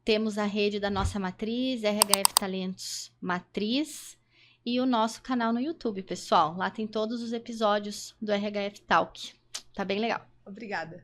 S2: Temos a rede da nossa matriz, RHF Talentos Matriz, e o nosso canal no YouTube, pessoal. Lá tem todos os episódios do RHF Talk. Tá bem legal.
S1: Obrigada.